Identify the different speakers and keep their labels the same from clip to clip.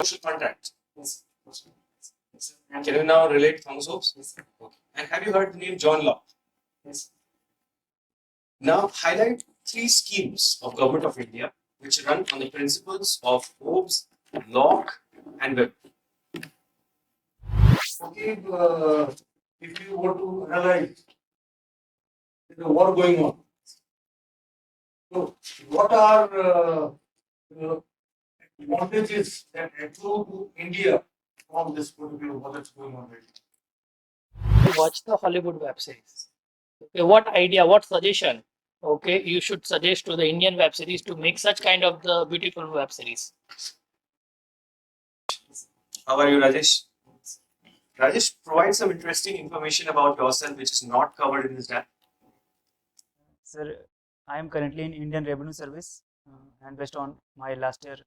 Speaker 1: social contract. Yes. Can you now relate Thomas Hobbes? Yes. Okay. And have you heard the name John Locke? Yes. Now highlight three schemes of Government of India which run on the principles of Hobbes, Locke, and Webber.
Speaker 2: Okay, if you want to analyze the war going on, so what are advantages that accrue to India from this particular war that's going on right now?
Speaker 3: Watch the Hollywood web series. Okay, what idea, what suggestion, okay, you should suggest to the Indian web series to make such kind of the beautiful web series?
Speaker 1: How are you, Rajesh? Rajesh, provide some interesting information about yourself which is not covered in this data.
Speaker 4: Sir, I am currently in Indian Revenue Service, and based on my last year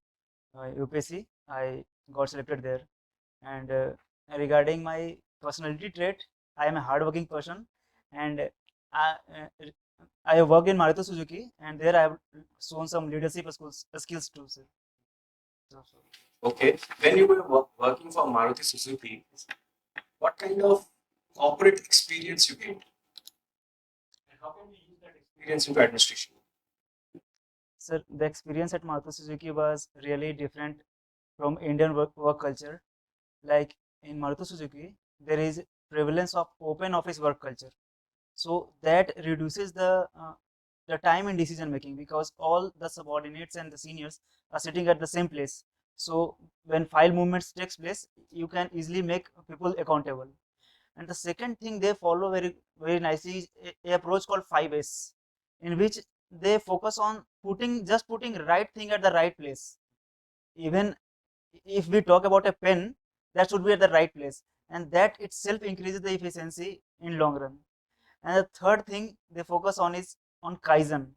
Speaker 4: UPSC, I got selected there. And regarding my personality trait, I am a hardworking person, and I worked in Maruti Suzuki, and there I have shown some leadership skills too, sir.
Speaker 1: Okay, when you were working for Maruti Suzuki, what kind of corporate experience you gained? And how can we use that experience into administration?
Speaker 4: Sir, the experience at Maruti Suzuki was really different from Indian work culture. Like in Maruti Suzuki, there is prevalence of open office work culture, so that reduces the time in decision making, because all the subordinates and the seniors are sitting at the same place. So when file movements takes place, you can easily make people accountable. And the second thing they follow very nicely is a approach called 5S, in which they focus on putting right thing at the right place. Even if we talk about a pen, that should be at the right place, and that itself increases the efficiency in long run. And the third thing they focus on is on Kaizen.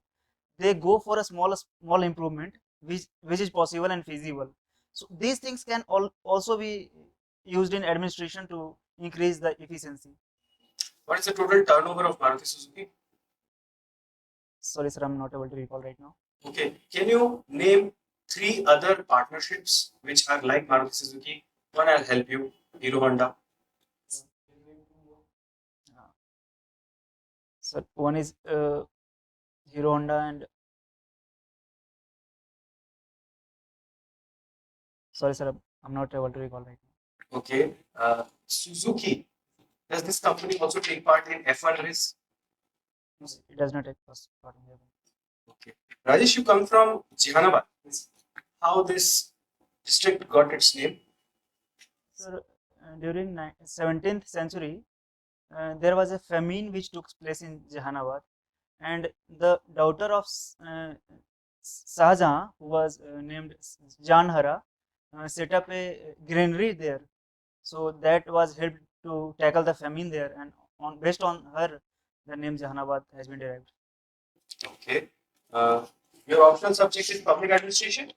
Speaker 4: They go for a small improvement which is possible and feasible. So these things can also be used in administration to increase the efficiency.
Speaker 1: What is the total turnover of Maruti Suzuki?
Speaker 4: Sorry, sir, I'm not able to recall right now.
Speaker 1: Okay, can you name three other partnerships which are like Maruti Suzuki? One, I'll help you. Hero Honda.
Speaker 4: So one is Hero Honda, and sorry, sir, I'm not able to recall right now.
Speaker 1: Okay, Suzuki. Does this company also take part in F1 race?
Speaker 4: No, it does not take first part in the event.
Speaker 1: Okay, Rajesh, you come from Jehanabad. How this district got its name?
Speaker 4: Sir, during 17th century, there was a famine which took place in Jehanabad, and the daughter of Shah Jahan, who was named Janhara, set up a granary there. So that was helped to tackle the famine there, and based on her, the name Jehanabad has been derived.
Speaker 1: Okay. Your optional subject is public administration,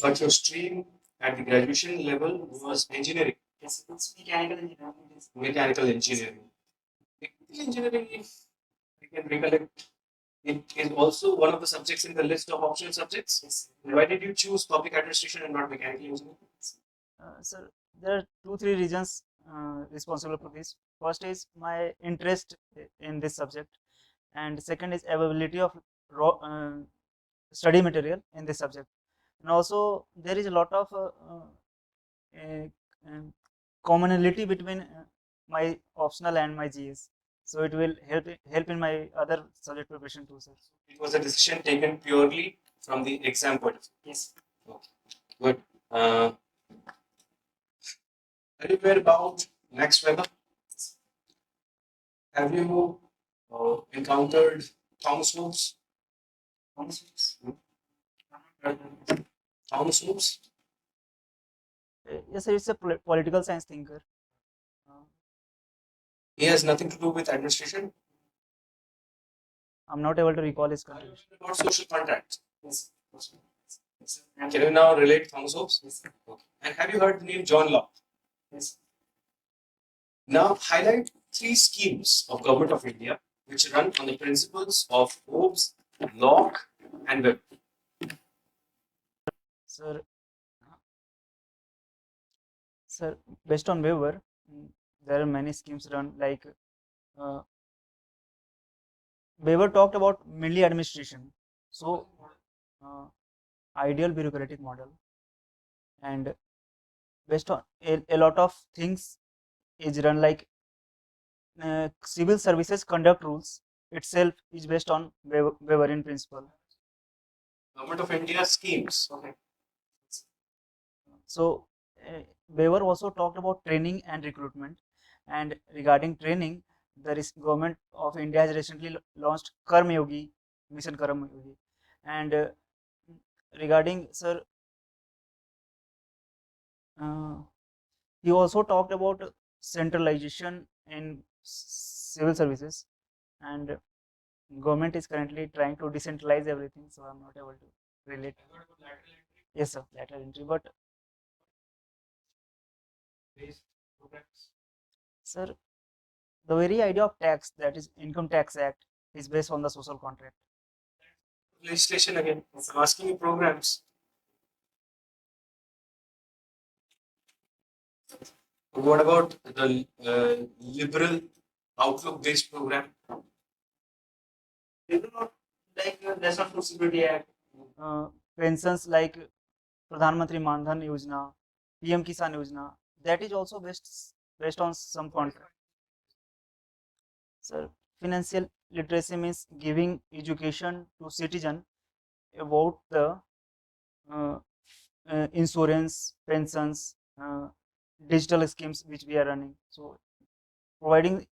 Speaker 1: but your stream at the graduation level was engineering.
Speaker 3: Yes, it's mechanical engineering.
Speaker 1: Mechanical engineering. Mechanical engineering, if I can recollect, it is also one of the subjects in the list of optional subjects.
Speaker 3: Yes.
Speaker 1: Why did you choose public administration and not mechanical engineering?
Speaker 4: Sir, there are 2-3 reasons responsible for this. First is my interest in this subject, and second is availability of study material in this subject. And also there is a lot of commonality between my optional and my GS, so it will help in my other subject preparation too, sir.
Speaker 1: It was a decision taken purely from the exam point of view.
Speaker 3: Yes.
Speaker 1: Okay. Good. Are you aware about Max Weber? Have you encountered Thomas Hobbes? Thomas Hobbes? Thomas Hobbes?
Speaker 4: Yes, sir, it's a political science thinker.
Speaker 1: He has nothing to do with administration.
Speaker 4: I'm not able to recall his
Speaker 1: Are you
Speaker 4: contribution.
Speaker 1: aware about social contract? Yes. Can you now relate Thomas Hobbes? Yes. Okay. And have you heard the name John Locke? Yes. Now highlight three schemes of Government of India which run on the principles of Hobbes, Locke, and Webber.
Speaker 4: Sir, Sir, based on waiver, there are many schemes run like uh, waiver talked about mainly administration. So, ideal bureaucratic model, and based on a lot of things is run like civil services conduct rules itself is based on waiver in principle.
Speaker 1: Government of India schemes. Okay.
Speaker 4: So, waiver also talked about training and recruitment, and regarding training, there is government of India has recently launched Karma Yogi, Mission Karma Yogi, and regarding sir, uh, he also talked about centralization in civil services, and government is currently trying to decentralize everything, so I'm not able to relate. Yes, sir, lateral entry, but sir, the very idea of tax, that is Income Tax Act, is based on the social contract.
Speaker 1: Legislation again. I'm asking you programs. What about the liberal outlook based program?
Speaker 4: They do not like National Food Security Act, pensions like Pradhan Mantri Man Dhan Yojana, PM Kisan Yojana, that is also based on some contract. Sir, financial literacy means giving education to citizen about the uh, insurance, pensions, digital schemes which we are running. So, providing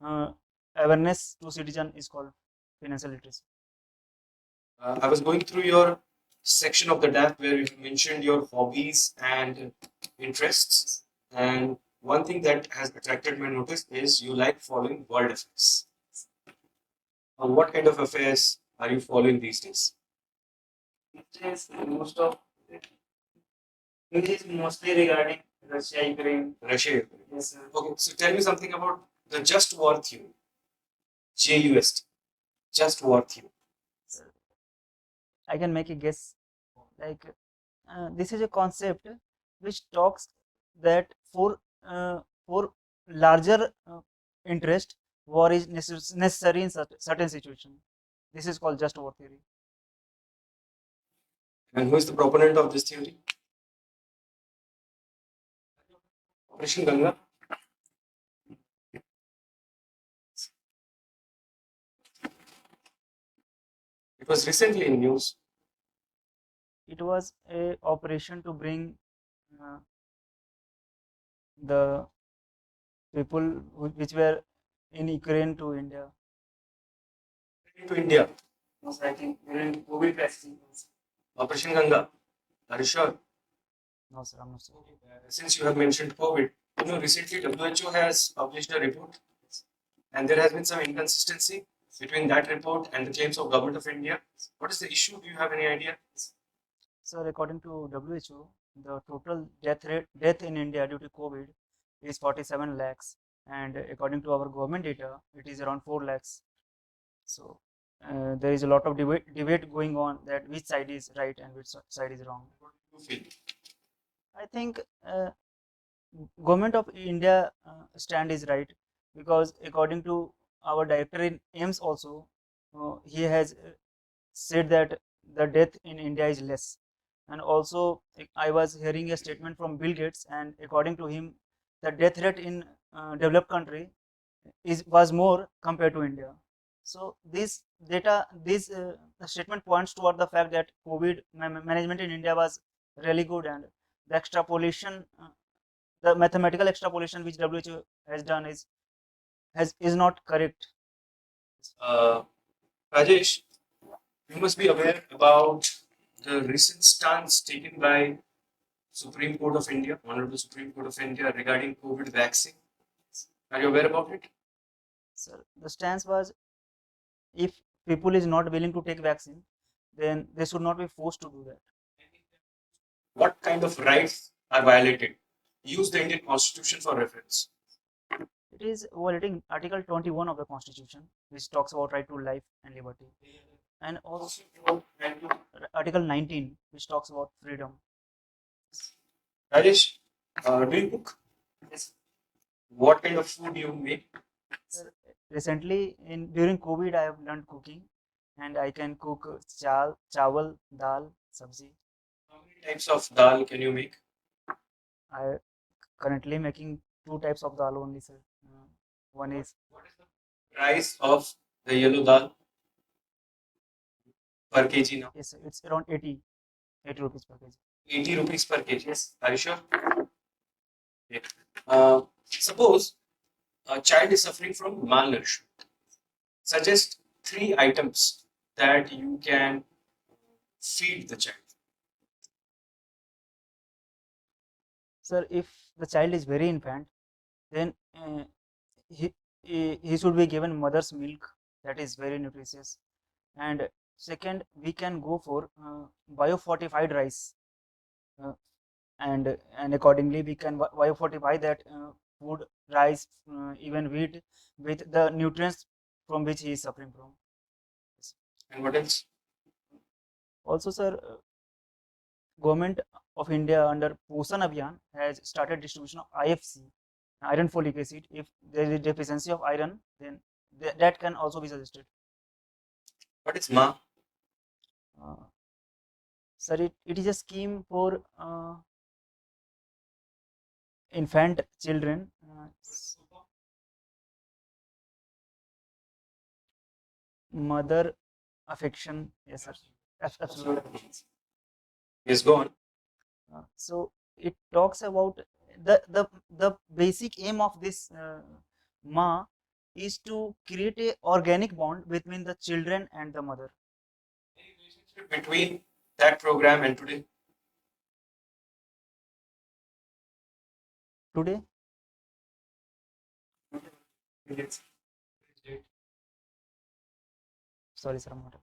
Speaker 4: uh, awareness to citizen is called financial literacy.
Speaker 1: I was going through your section of the DAP where you mentioned your hobbies and interests. And one thing that has attracted my notice is you like following world affairs. What kind of affairs are you following these days?
Speaker 4: It is mostly regarding Russia, Ukraine.
Speaker 1: Russia.
Speaker 4: Yes, sir.
Speaker 1: Okay, so tell me something about the just war theory. JUST. Just war theory.
Speaker 4: I can make a guess. Like this is a concept which talks that for larger interest, war is necessary in certain situation. This is called just war theory.
Speaker 1: And who is the proponent of this theory? Operation Ganga. It was recently in news.
Speaker 4: It was a operation to bring uh, the people which were in Ukraine to India.
Speaker 1: To India.
Speaker 4: Most likely during COVID crisis.
Speaker 1: Operation Ganga. Are you sure?
Speaker 4: No, sir, I'm not sure.
Speaker 1: Since you have mentioned COVID, recently WHO has published a report, and there has been some inconsistency between that report and the claims of Government of India. What is the issue? Do you have any idea?
Speaker 4: Sir, according to WHO, the total death in India due to COVID is 47 lakhs, and according to our government data, it is around 4 lakhs. So there is a lot of debate going on that which side is right and which side is wrong.
Speaker 1: What do you feel?
Speaker 4: I think government of India stand is right, because according to our director in AIMS also, he has said that the death in India is less. And also I was hearing a statement from Bill Gates, and according to him, the death rate in developed country was more compared to India. So this data, this statement points toward the fact that COVID management in India was really good, and the extrapolation, the mathematical extrapolation which WHO has done is not correct.
Speaker 1: Rajesh, you must be aware about the recent stance taken by Supreme Court of India, Honorable Supreme Court of India, regarding COVID vaccine. Are you aware about it?
Speaker 4: So the stance was, if people is not willing to take vaccine, then they should not be forced to do that.
Speaker 1: What kind of rights are violated? Use the Indian Constitution for reference.
Speaker 4: It is violating Article 21 of the Constitution, which talks about right to life and liberty, and also Article 19, which talks about freedom.
Speaker 1: Rajesh, Do you cook? Yes. What kind of food you make?
Speaker 4: Sir, recently during COVID, I have learned cooking, and I can cook chawal, dal, sabzi.
Speaker 1: How many types of dal can you make?
Speaker 4: I currently making two types of dal only, sir. One is
Speaker 1: What is the price of the yellow dal per kg now?
Speaker 4: yes, it's around 80 rupees per kg.
Speaker 1: 80 rupees per kg. Yes. Are you sure? Okay. Suppose a child is suffering from malnourishment. Suggest 3 items that you can feed the child.
Speaker 4: Sir, if the child is very infant, then he, he should be given mother's milk, that is very nutritious. And second, we can go for biofortified rice, uh, and accordingly we can biofortify that food, rice, even wheat, with the nutrients from which he is suffering from.
Speaker 1: And what else?
Speaker 4: Also, sir, Government of India under Poshan Abhiyan has started distribution of IFC, iron folic acid. If there is a deficiency of iron, then that can also be suggested.
Speaker 1: What is Ma?
Speaker 4: Uh, Sir, it is a scheme for infant children. Mother affection, yes, sir. Absolutely.
Speaker 1: Yes, go on.
Speaker 4: So it talks about the basic aim of this Ma is to create a organic bond between the children and the mother.
Speaker 1: Any relationship between that program and today?
Speaker 4: Today,
Speaker 1: Yes.
Speaker 4: sorry, sir, I'm not.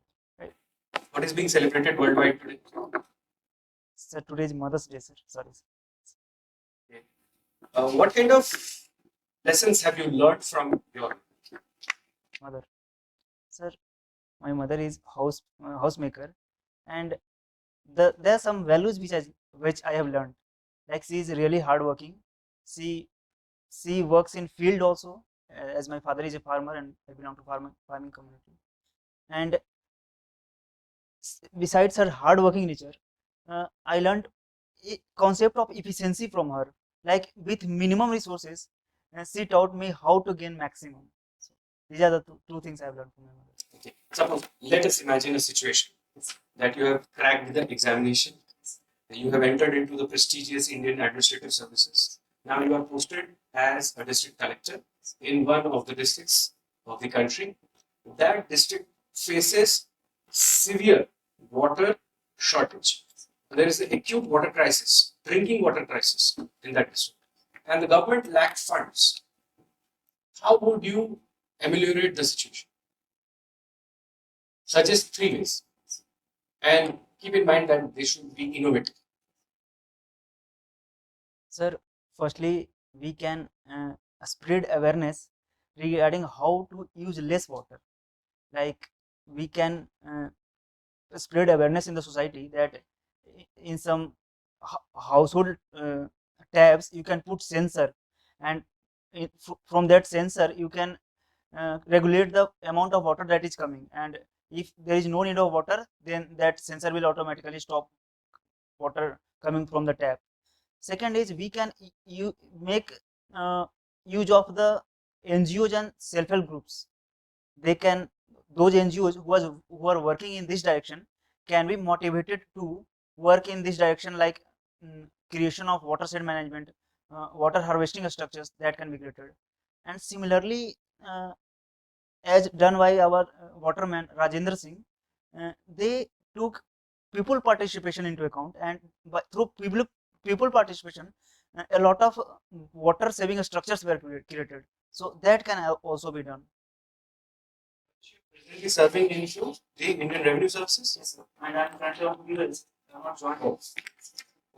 Speaker 1: What is being celebrated worldwide today?
Speaker 4: Sir, today is Mother's Day, sir. Sorry, sir.
Speaker 1: What kind of lessons have you learned from your
Speaker 4: Mother. Sir, my mother is housemaker, and there are some values which I have learned. Like she is really hardworking. She works in field also, as my father is a farmer and I belong to farming community. And besides her hardworking nature, I learned a concept of efficiency from her. Like with minimum resources, she taught me how to gain maximum. So these are the two things I have learned from my mother.
Speaker 1: Okay. Suppose, let us imagine a situation that you have cracked the examination, you have entered into the prestigious Indian Administrative Services. Now you are posted as a district collector in one of the districts of the country. That district faces severe water shortage. There is an acute water crisis, drinking water crisis in that district, and the government lacked funds. How would you ameliorate the situation? Suggest 3 ways, and keep in mind that they should be innovative.
Speaker 4: Sir, firstly, we can spread awareness regarding how to use less water. Like we can spread awareness in the society that in some household tabs you can put sensor, and from that sensor you can regulate the amount of water that is coming, and if there is no need of water, then that sensor will automatically stop water coming from the tap. Second is we can you make use of the NGOs and self-help groups. They can, those NGOs who are working in this direction can be motivated to work in this direction, like creation of watershed management, water harvesting structures that can be created. And similarly, as done by our waterman Rajendra Singh, they took people participation into account, and through people participation, a lot of water saving structures were created. So that can also be done.
Speaker 1: Presently serving into the Indian Revenue Services?
Speaker 4: Yes, sir. And I'm currently on US. I'm not joined.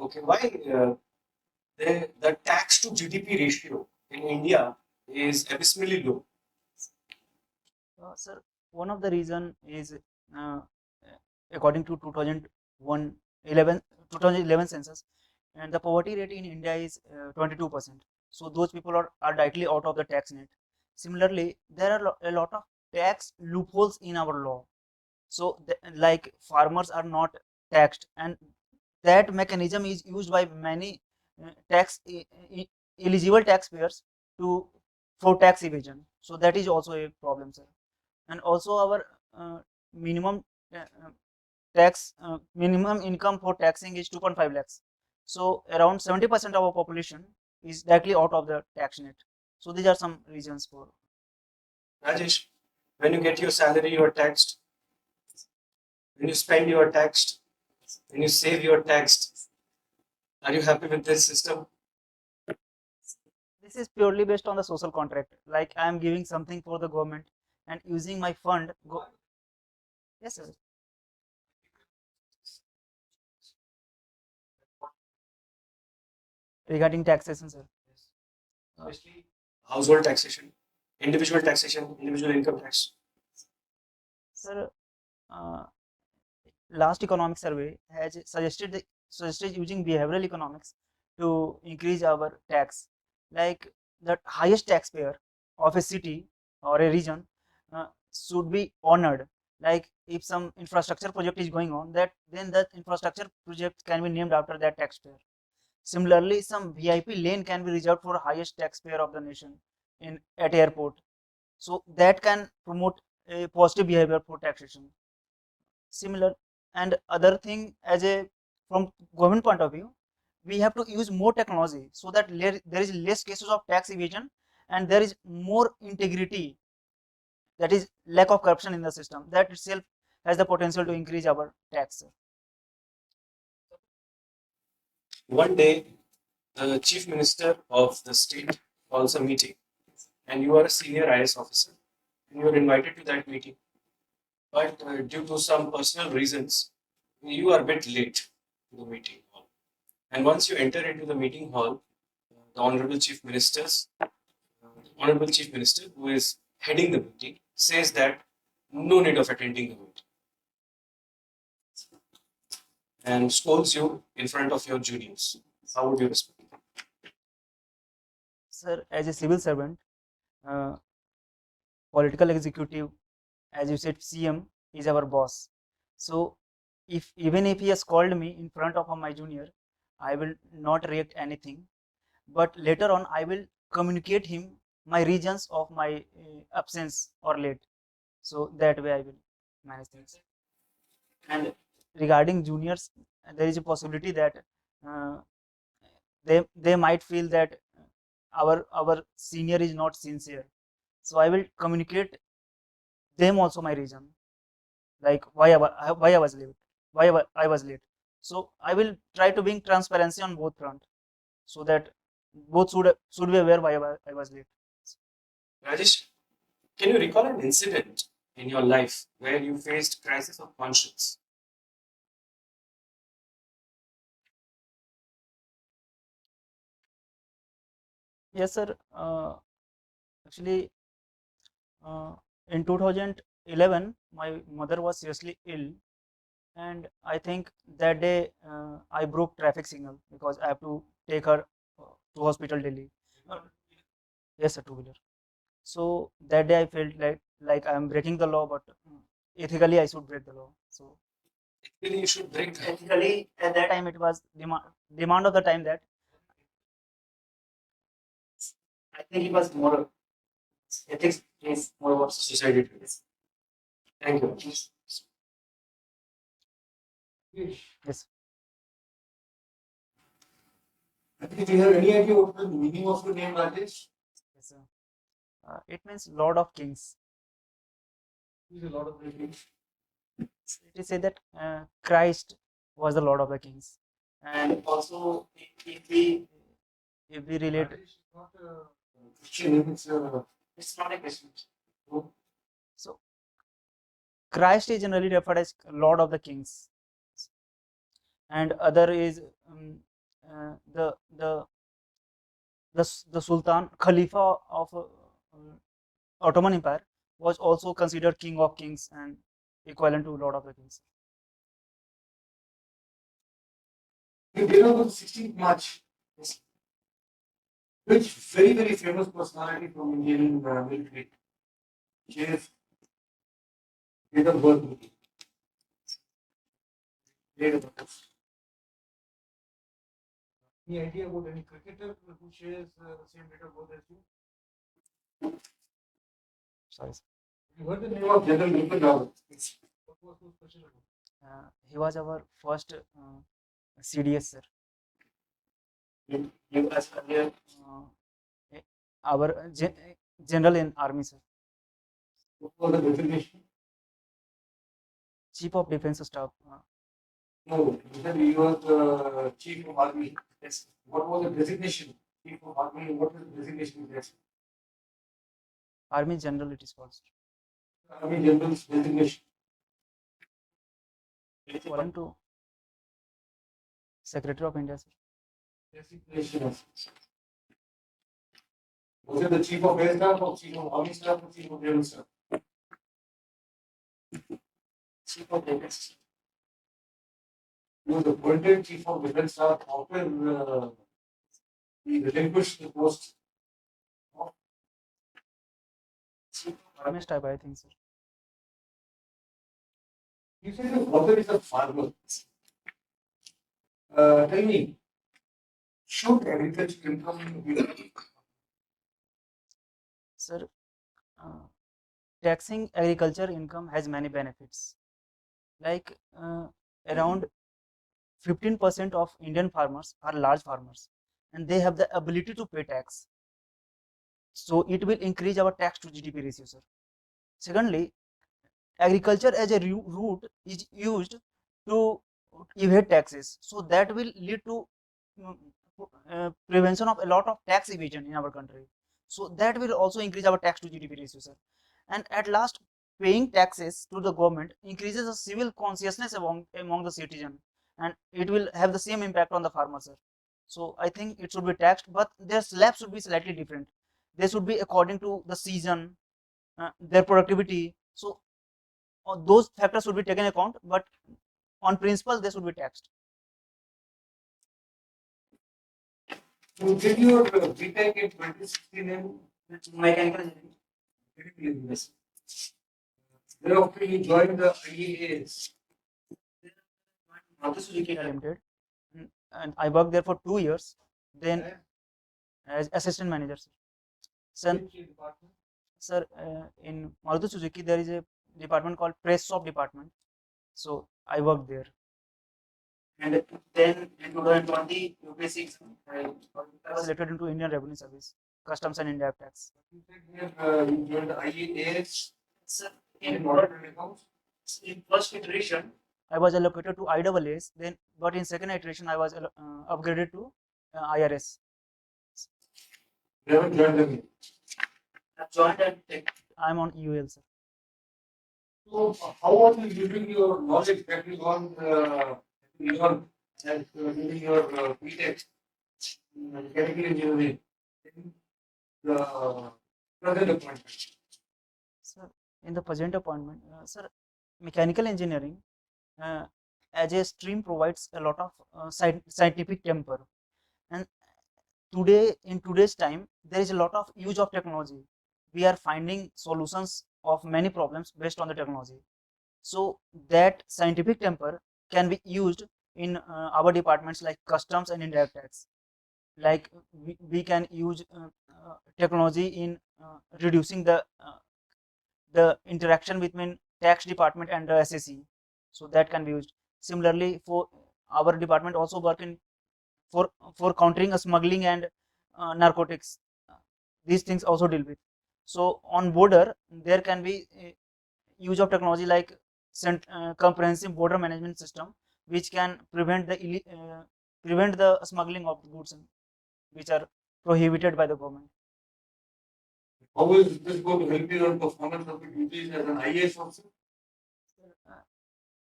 Speaker 1: Okay, why the tax to GDP ratio in India is abysmally low?
Speaker 4: Sir, one of the reason is uh, according to 2011 census, and the poverty rate in India is 22%. So those people are directly out of the tax net. Similarly, there are a lot of tax loopholes in our law. So like farmers are not taxed, and that mechanism is used by many tax eligible taxpayers to for tax evasion. So that is also a problem, sir. And also our minimum uh, uh, tax minimum income for taxing is 2.5 lakhs. So around 70% of our population is directly out of the tax net. So these are some reasons for.
Speaker 1: Rajesh, when you get your salary, you are taxed. When you spend, you are taxed. When you save, you are taxed. Are you happy with this system?
Speaker 4: This is purely based on the social contract. Like I am giving something for the government and using my fund. Yes, sir. Regarding taxation, sir.
Speaker 1: Especially household taxation, individual income tax.
Speaker 4: Sir, last economic survey has suggested using behavioral economics to increase our tax. Like the highest taxpayer of a city or a region should be honored. Like if some infrastructure project is going on, then that infrastructure project can be named after that taxpayer. Similarly, some VIP lane can be reserved for highest taxpayer of the nation in at airport. So that can promote a positive behavior for taxation. Similar and other thing, as a from government point of view, we have to use more technology so that there is less cases of tax evasion and there is more integrity, that is lack of corruption in the system. That itself has the potential to increase our tax.
Speaker 1: One day, the chief minister of the state calls a meeting, and you are a senior IAS officer, and you are invited to that meeting. But due to some personal reasons, you are a bit late to the meeting hall. And once you enter into the meeting hall, the honorable chief minister who is heading the meeting says that no need of attending the meeting and scolds you in front of your juniors. How would you respond?
Speaker 4: Sir, as a civil servant, uh, political executive, as you said, CM is our boss. So if even if he has called me in front of my junior, I will not react anything. But later on, I will communicate him my reasons of my absence or late. So that way I will manage things. And regarding juniors, there is a possibility that uh, they might feel that our senior is not sincere. So I will communicate them also my reason, like why I was late, I was late. So I will try to bring transparency on both front, so that both should be aware why I was late.
Speaker 1: Rajesh, can you recall an incident in your life where you faced crisis of conscience?
Speaker 4: Yes, sir. Actually, in 2011, my mother was seriously ill, and I think that day I broke traffic signal because I have to take her to hospital daily. Uh, yes, sir, two wheeler. So that day I felt like I am breaking the law, but ethically I should break the law. So
Speaker 1: Really, you should break the
Speaker 4: ethically at that time it was demand of the time that I think it was more ethics is more about
Speaker 1: society. Thank you.
Speaker 4: yes.
Speaker 2: Do you have any idea what the meaning of the name Rajesh?
Speaker 4: Yes, sir. It means Lord of Kings.
Speaker 2: There's a lot of meanings.
Speaker 4: It is said that Christ was the Lord of the Kings, and also if we relate,
Speaker 2: Rajesh is not a Christian,
Speaker 4: it's not a Christian. So Christ is generally referred as Lord of the Kings, and other is uh, the the the Sultan Khalifa of Ottoman Empire was also considered King of Kings and equivalent to Lord of the Kings.
Speaker 2: You know, on 16th March, which very famous personality from Indian military shares date of birth with you? Date of birth. Any idea about any cricketer who shares the same date of birth as you?
Speaker 4: Sorry, sir.
Speaker 2: You heard the name of General Eden? What was so special about?
Speaker 4: He was our first CDS, sir.
Speaker 1: You as earlier,
Speaker 4: Uh, our general in army, sir.
Speaker 2: What was the designation?
Speaker 4: Chief of Defense Staff.
Speaker 2: No, you said you were the chief of army.
Speaker 1: yes,
Speaker 2: What was the designation? Chief of army, what is the designation? Yes.
Speaker 4: Army General it is called, sir.
Speaker 2: Army general's designation.
Speaker 4: According to Secretary of India, sir.
Speaker 2: Designation of. Was it the chief of air staff or chief of army staff or chief of naval staff?
Speaker 1: chief of defense.
Speaker 2: He was appointed chief of defense staff after he relinquished the post.
Speaker 1: Chief of
Speaker 4: Army Staff, I think, sir.
Speaker 2: He said his father is a farmer. Tell me, should agriculture income be
Speaker 4: Sir, taxing agriculture income has many benefits. Like around 15% of Indian farmers are large farmers and they have the ability to pay tax. So it will increase our tax to GDP ratio, sir. Secondly, agriculture as a route is used to evade taxes. So that will lead to prevention of a lot of tax evasion in our country. So that will also increase our tax to GDP ratio, sir. And at last, paying taxes to the government increases the civil consciousness among the citizen, and it will have the same impact on the farmer, sir. So I think it should be taxed, but their slabs should be slightly different. They should be according to the season, their productivity. So those factors should be taken account, but on principle they should be taxed.
Speaker 2: you did your BTech in 2016 in
Speaker 1: mechanical engineering.
Speaker 2: Yes. Thereafter you joined the IAS.
Speaker 1: Maruti Suzuki
Speaker 4: Limited, and I worked there for 2 years. Then as assistant manager, sir.
Speaker 2: Which department?
Speaker 4: Sir, in Maruti Suzuki there is a department called press shop department. So I worked there.
Speaker 1: and then in 2020 UPSC exam,
Speaker 4: I was selected into Indian Revenue Service, Customs and Indirect Tax.
Speaker 2: You said here you joined the IAS
Speaker 1: sir,
Speaker 2: in
Speaker 1: in,
Speaker 2: audit and accounts.
Speaker 1: in first iteration
Speaker 4: I was allocated to IAAS, then but in second iteration I was upgraded to IRS.
Speaker 2: You haven't joined them yet.
Speaker 1: I joined and take
Speaker 4: I'm on UL, sir.
Speaker 2: So how are you using your knowledge that you learned and during your BTech in mechanical engineering in the present appointment?
Speaker 4: Sir, in the present appointment, sir, mechanical engineering as a stream provides a lot of scientific temper, and in today's time there is a lot of use of technology. We are finding solutions of many problems based on the technology. So that scientific temper can be used in our departments like customs and indirect tax. Like we can use technology in reducing the interaction between tax department and the SSE. So that can be used. Similarly, for our department also work in for countering smuggling and narcotics. These things also deal with. So on border there can be use of technology like comprehensive border management system, which can prevent the smuggling of goods which are prohibited by the government.
Speaker 2: How is this going to help you on performance of the duties as an IAS officer?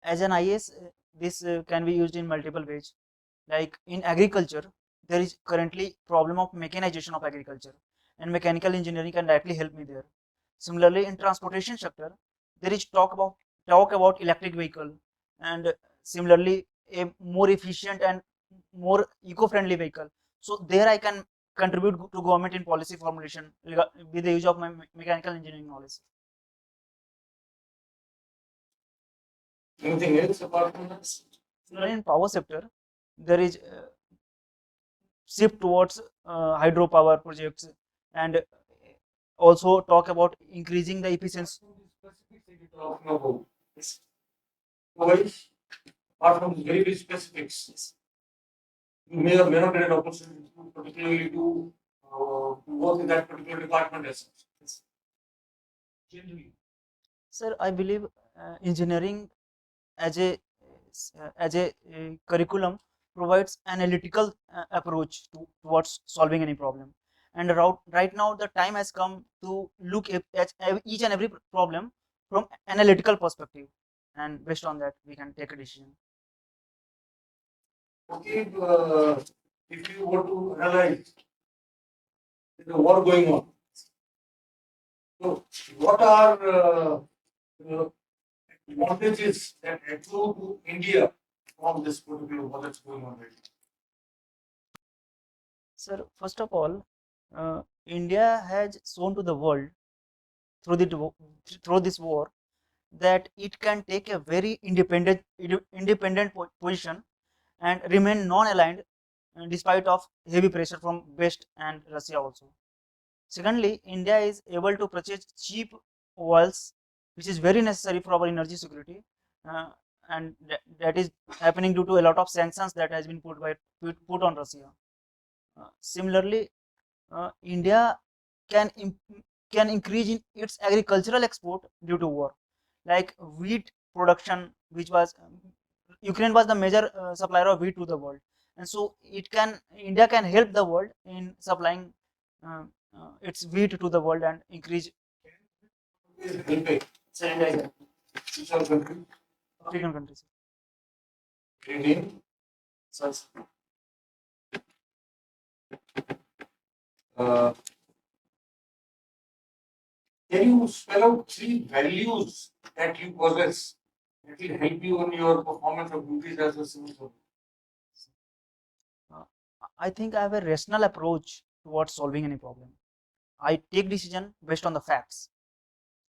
Speaker 4: As an IAS, this can be used in multiple ways. Like in agriculture, there is currently problem of mechanization of agriculture, and mechanical engineering can directly help me there. Similarly, in transportation sector, there is talk about electric vehicle, and similarly a more efficient and more eco-friendly vehicle. So there I can contribute to government in policy formulation with the use of my mechanical engineering knowledge.
Speaker 2: Anything else apart from this?
Speaker 4: In power sector, there is shift towards hydropower projects, and also talk about increasing the efficiency.
Speaker 2: Specifics that you're talking about. Otherwise, apart from very, very specifics, you may or may not get an opportunity to particularly to work in that particular department as such. Generally.
Speaker 4: Sir, I believe engineering as a curriculum provides analytical approach towards solving any problem, and right now the time has come to look at each and every problem from analytical perspective, and based on that we can take a decision.
Speaker 2: Okay, if you were to analyze the war going on, so what are advantages that accrue to India from this particular war that's going on right now?
Speaker 4: Sir, first of all, India has shown to the world through through this war that it can take a very independent position and remain non-aligned despite of heavy pressure from West and Russia also. Secondly, India is able to purchase cheap oils, which is very necessary for our energy security, uh, and that is happening due to a lot of sanctions that has been put on Russia. Similarly, India can can increase in its agricultural export due to war, like wheat production, which was Ukraine was the major supplier of wheat to the world, and so India can help the world in supplying uh, its wheat to the world and increase
Speaker 2: Helping. Which are countries?
Speaker 4: African countries.
Speaker 2: India. Uh, can you spell out 3 values that you possess that will help you in your performance of duties as a civil servant?
Speaker 4: I think I have a rational approach towards solving any problem. I take decision based on the facts.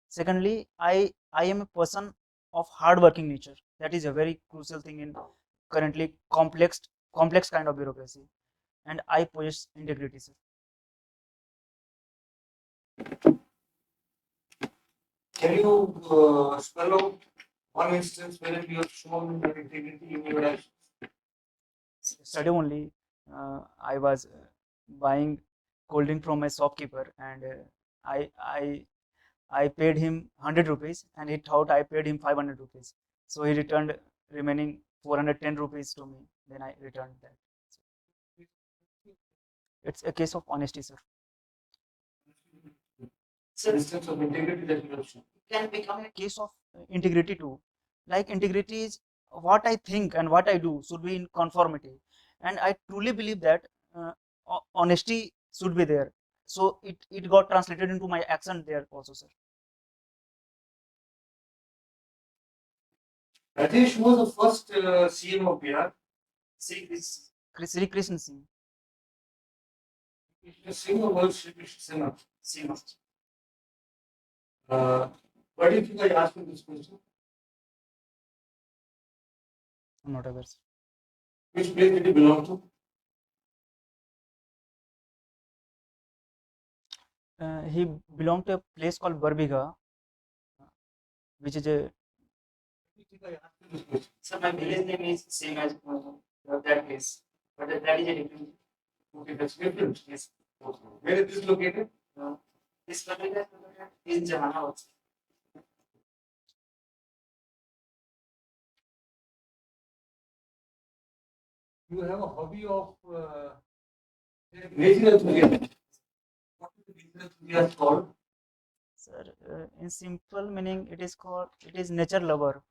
Speaker 4: Secondly, I am a person of hard-working nature. That is a very crucial thing in currently complex kind of bureaucracy. And I possess integrity, sir.
Speaker 2: Can you spell out one instance where you have shown that integrity in your actions?
Speaker 4: Study only. I was buying cold drink from a shopkeeper, and I I I paid him 100 rupees, and he thought I paid him 500 rupees. So he returned remaining 410 rupees to me. Then I returned that. It's a case of honesty, sir.
Speaker 2: It's an instance of integrity that you have shown.
Speaker 4: It can become a case of integrity too. Like integrity is what I think and what I do should be in conformity, and I truly believe that honesty should be there. So it got translated into my action there also, sir.
Speaker 2: Rajesh was the first CM of Bihar.
Speaker 4: Sri Krishna Singh.
Speaker 2: Singh was Shri Krishna Singh. Why do you think I asked you this question?
Speaker 4: I'm not aware, sir.
Speaker 2: Which place did he belong to?
Speaker 4: He belonged to a place called Barbiga, which is a.
Speaker 3: So my village name is same as that place, but that is a different.
Speaker 2: Okay, that's different.
Speaker 3: Yes.
Speaker 2: Okay. Where is this located?
Speaker 3: This particular is Jahanabad.
Speaker 2: You have a hobby of nature enthusiasm. What is the nature enthusiasm called?
Speaker 4: Sir, in simple meaning, it is nature lover.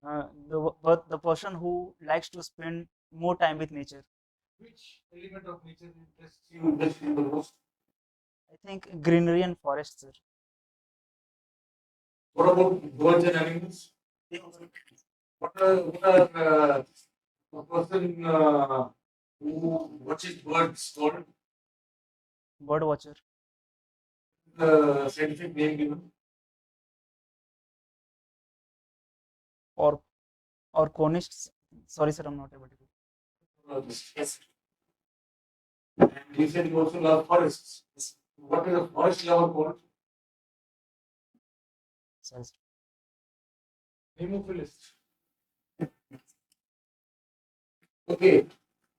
Speaker 4: The person who likes to spend more time with nature.
Speaker 2: Which element of nature interests you the most?
Speaker 4: I think greenery and forests, sir.
Speaker 2: What about birds and animals? What are a person who watches birds called
Speaker 4: Bird watcher.
Speaker 2: the scientific name given?
Speaker 4: Or conists. Sorry, sir, I'm not able to.
Speaker 1: Yes.
Speaker 2: And you said you also love forests. What is a forest lover called?
Speaker 4: Sorry, sir.
Speaker 2: Name of a list. Okay.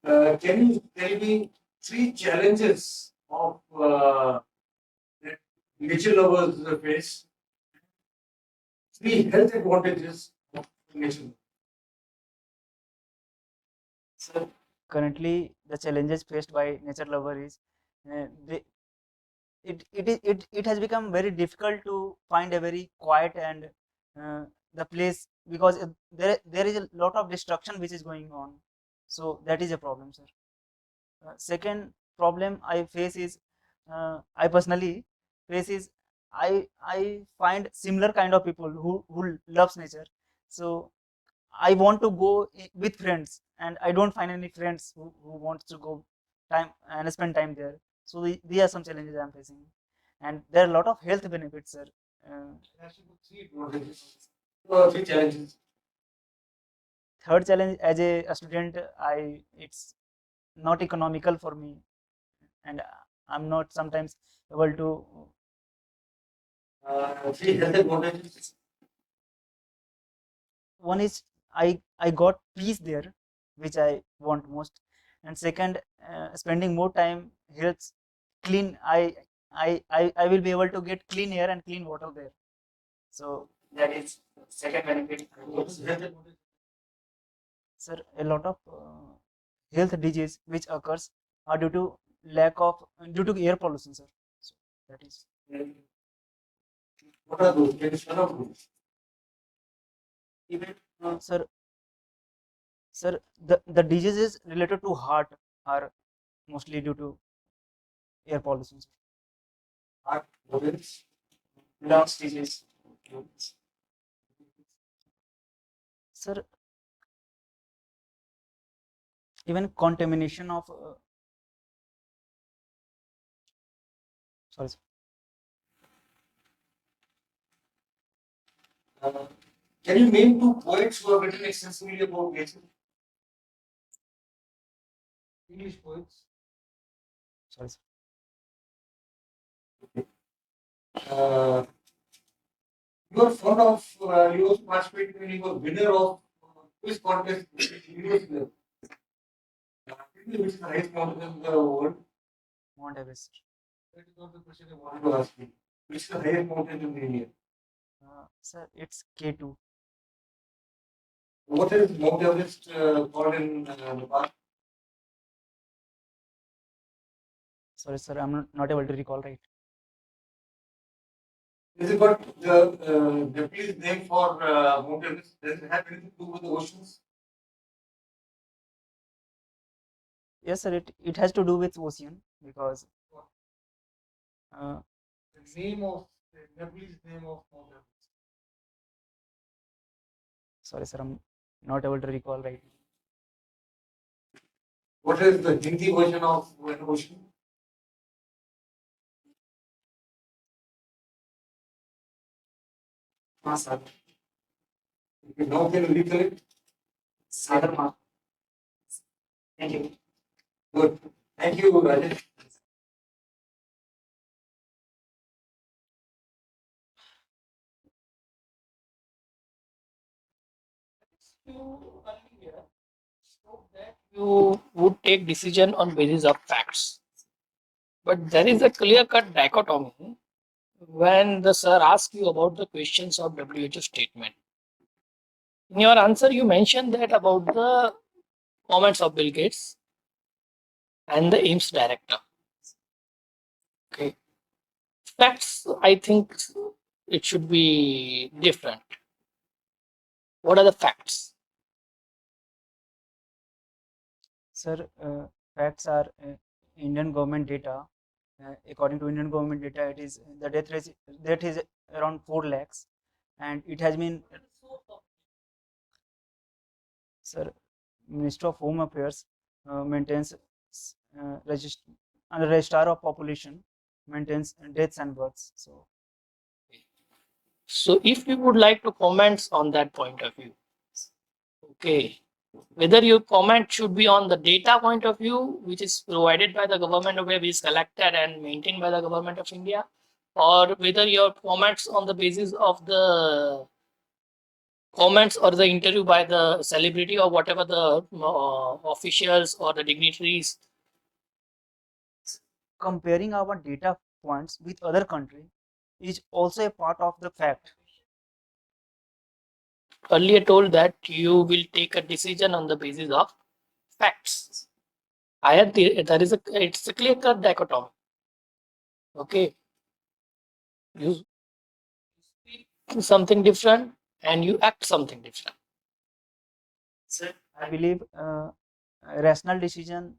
Speaker 2: Can you tell me 3 challenges of that nature lovers face? 3 health advantages of nature.
Speaker 4: So currently, the challenges faced by nature lover is they, it has become very difficult to find a very quiet and the place, because there is a lot of destruction which is going on. So that is a problem, sir. Second problem I face is I personally face is I find similar kind of people who loves nature. So I want to go with friends, and I don't find any friends who wants to go time and spend time there. So these are some challenges I'm facing, and there are a lot of health benefits, sir. Uh,
Speaker 2: There should be 3 advantages. 3 challenges.
Speaker 4: Third challenge, as a student, it's not economical for me, and I'm not sometimes able to.
Speaker 2: 3 health advantages.
Speaker 4: One is I got peace there, which I want most, and second, spending more time helps clean. I will be able to get clean air and clean water there. So that is second benefit.
Speaker 2: What is health advantage?
Speaker 4: Sir, a lot of health disease which occurs are due to air pollution, sir. So that is.
Speaker 2: What are those? Can you spell out those?
Speaker 4: Even sir, the diseases related to heart are mostly due to air pollution, sir.
Speaker 2: Heart, organs,
Speaker 4: Lungs disease. Sir, even contamination of sorry, sir.
Speaker 2: Can you name 2 poets who have written extensively about nature? English poets.
Speaker 4: Sorry, sir.
Speaker 2: You are fond of, you also participated when you were winner of quiz contest university level. Which is the highest mountain in the world?
Speaker 4: Mount Everest.
Speaker 2: That is not the question I wanted to ask you. Which is the highest mountain in India?
Speaker 4: Sir, it's K2.
Speaker 2: What is Mount Everest called in Nepal?
Speaker 4: Sorry, sir, I'm not able to recall right.
Speaker 2: Is it got the Japanese name for Mount Everest? Does it have anything to do with the oceans?
Speaker 4: Yes, sir, it has to do with ocean, because
Speaker 2: The name of the Japanese name of Mount Everest.
Speaker 4: sorry, sir, I'm not able to recall right.
Speaker 2: What is the Hindi version of an ocean?
Speaker 4: Sir.
Speaker 2: Now can you recollect?
Speaker 4: Sagarma. Thank you.
Speaker 2: Good. Thank you, Rajesh.
Speaker 3: You earlier spoke that you would take decision on basis of facts, but there is a clear-cut dichotomy when the sir asks you about the questions of WHO statement. In your answer, you mentioned that about the comments of Bill Gates and the AIMS director. Okay, facts. I think it should be different. What are the facts?
Speaker 4: Sir, facts are Indian government data. According to Indian government data, it is the death is around 4 lakhs, and it has been, sir, Ministry of Home Affairs maintains and the Registrar of Population maintains deaths and births.
Speaker 3: So if you would like to comment on that point of view, okay, whether your comment should be on the data point of view, which is provided by the government of India, which is collected and maintained by the government of India, or whether your comments on the basis of the comments or the interview by the celebrity or whatever the officials or the dignitaries.
Speaker 4: Comparing our data points with other country is also a part of the fact.
Speaker 3: Earlier told that you will take a decision on the basis of facts. It's a clear cut dichotomy. Okay, you speak something different and you act something different.
Speaker 4: Sir, I believe a rational decision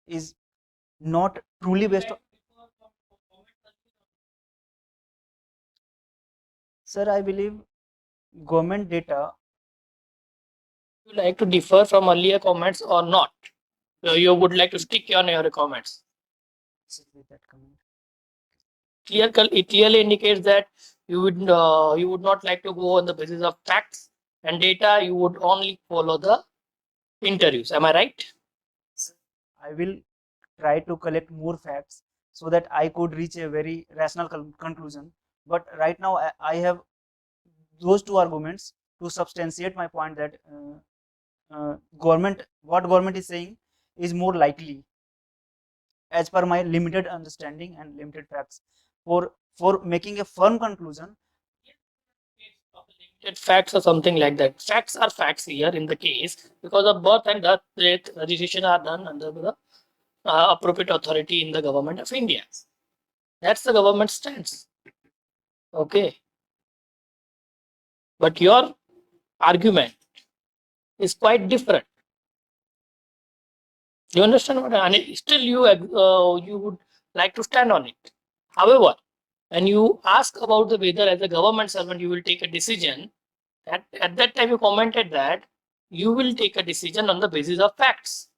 Speaker 4: is not truly based on. Sir, I believe government data.
Speaker 3: You like to differ from earlier comments or not? You would like to stick on your comments.
Speaker 4: With that comment.
Speaker 3: It clearly indicates that you would not like to go on the basis of facts and data. You would only follow the interviews. Am I right?
Speaker 4: I will try to collect more facts so that I could reach a very rational conclusion. But right now, I have those two arguments to substantiate my point that what government is saying is more likely as per my limited understanding and limited facts. For making a firm conclusion,
Speaker 3: Facts or something like that. Facts are facts here in the case because of birth and death rate registration are done under the appropriate authority in the government of India. That's the government stance. Okay. But your argument is quite different. You understand what? And still you would like to stand on it. However, when you ask about the whether as a government servant you will take a decision, at that time you commented that you will take a decision on the basis of facts.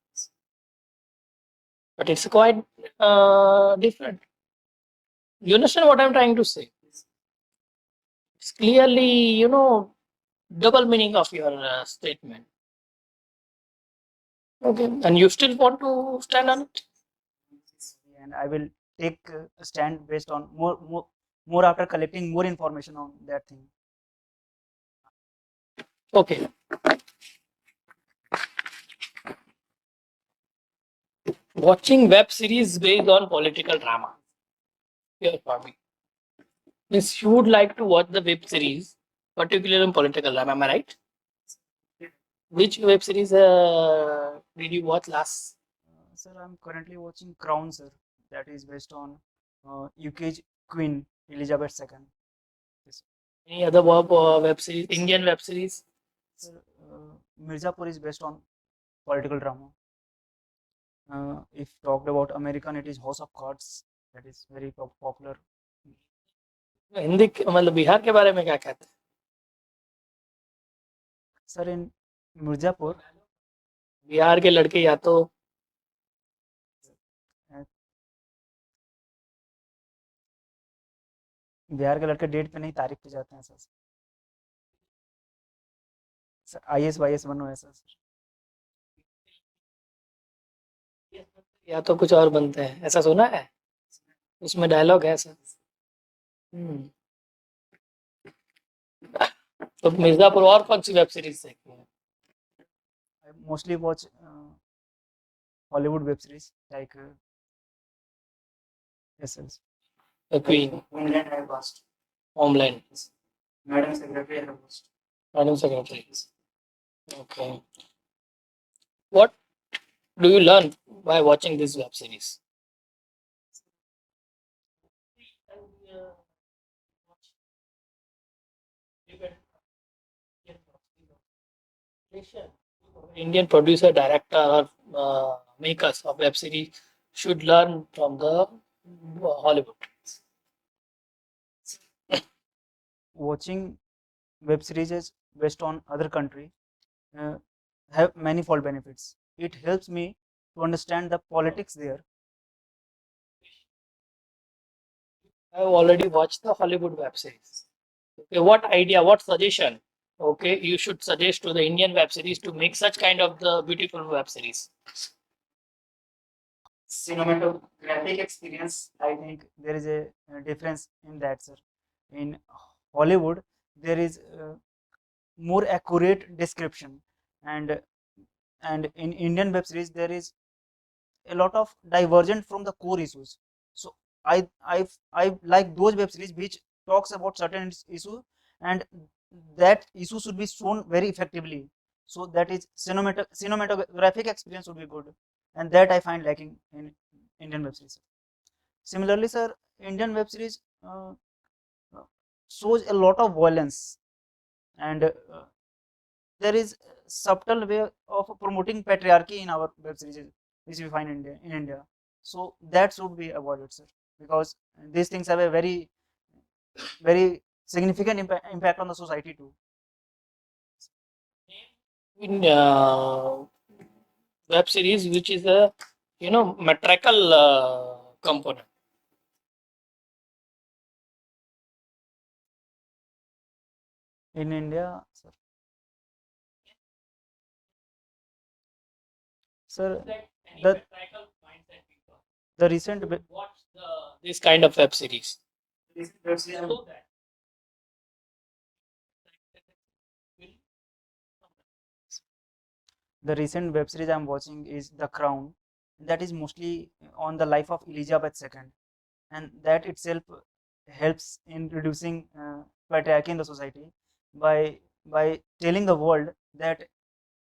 Speaker 3: But it's quite different. You understand what I'm trying to say? It's clearly, double meaning of your statement. Okay, and you still want to stand on it?
Speaker 4: and I will take a stand based on more after collecting more information on that thing.
Speaker 3: Okay. Watching web series based on political drama. Here for me. Means you would like to watch the web series, particularly on political drama. Am I right? Which web series did you watch last?
Speaker 4: Sir, I'm currently watching Crown, sir. That is based on UK's Queen Elizabeth II. Yes.
Speaker 3: Any other web series? Indian web series?
Speaker 4: Sir, Mirzapur is based on political drama. If talked about American, it is House of Cards. That is very popular.
Speaker 3: Hindi मतलब बिहार के बारे में क्या कहते हैं?
Speaker 4: Sir, in Mirzapur,
Speaker 3: Bihar के लड़के या तो
Speaker 4: बिहार के लड़के डेट पे नहीं तारीख पे जाते हैं सर. सर IAS वाईएस बनो ऐसा सर.
Speaker 3: या तो कुछ और बनते हैं, ऐसा सुना है? उसमें डायलॉग है ऐसा. तो मिर्जापुर और कौन सी वेब सीरीज देखते हैं?
Speaker 4: I mostly watch Hollywood web series like yes, yes.
Speaker 3: The Queen,
Speaker 4: Homeland I have watched.
Speaker 3: Homeland,
Speaker 4: Madam Secretary I have watched.
Speaker 3: Madam Secretary. Okay. What do you learn by watching this web series? Indian producer, director, or makers of web series should learn from the Hollywood.
Speaker 4: Watching web series is based on other country have manifold benefits. It helps me to understand the politics there.
Speaker 3: I've already watched the Hollywood web series. Okay, what idea, what suggestion? Okay, you should suggest to the Indian web series to make such kind of the beautiful web series.
Speaker 4: Cinematographic experience, I think there is a difference in that, sir. In Hollywood, there is more accurate description, and in Indian web series there is a lot of divergent from the core issues. So I like those web series which talks about certain issue, and that issue should be shown very effectively. So that is cinematographic experience would be good, and that I find lacking in Indian web series. Similarly, sir, Indian web series shows a lot of violence, and there is subtle way of promoting patriarchy in our web series which we find in India. So that should be avoided, sir, because these things have a very significant impact on the society too.
Speaker 3: In web series, which is a matriarchal component.
Speaker 4: In India, sir, the the recent
Speaker 3: Watch this kind of web series.
Speaker 4: web series
Speaker 3: So that
Speaker 4: the recent web series I'm watching is The Crown. That is mostly on the life of Elizabeth II, and that itself helps in reducing patriarchy in the society by telling the world that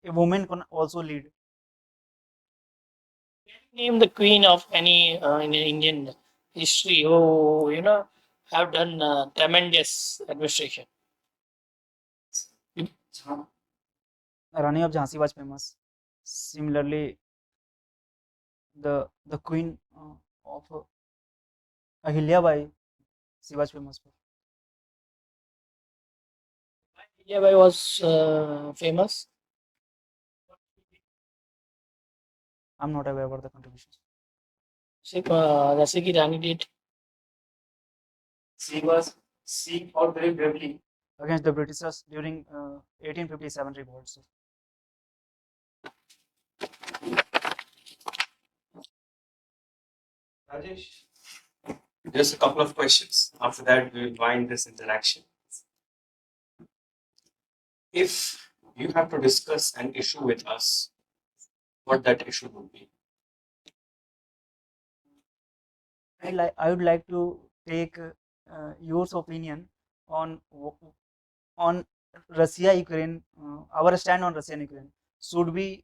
Speaker 4: a woman can also lead.
Speaker 3: name the queen of any in Indian history who have done tremendous administration.
Speaker 4: Rani of Jhansi was famous. Similarly, the queen of Ahilyabai, she was famous for.
Speaker 3: Ahilyabai was famous.
Speaker 4: I'm not aware about the contributions.
Speaker 3: जैसे कि रानी did.
Speaker 4: She fought very bravely against the Britishers during 1857 revolt. Sir.
Speaker 1: Rajesh, just a couple of questions. After that, we will wind this interaction. If you have to discuss an issue with us, what that issue would be?
Speaker 4: I would like to take your opinion on on Russia Ukraine, our stand on Russia and Ukraine. Should we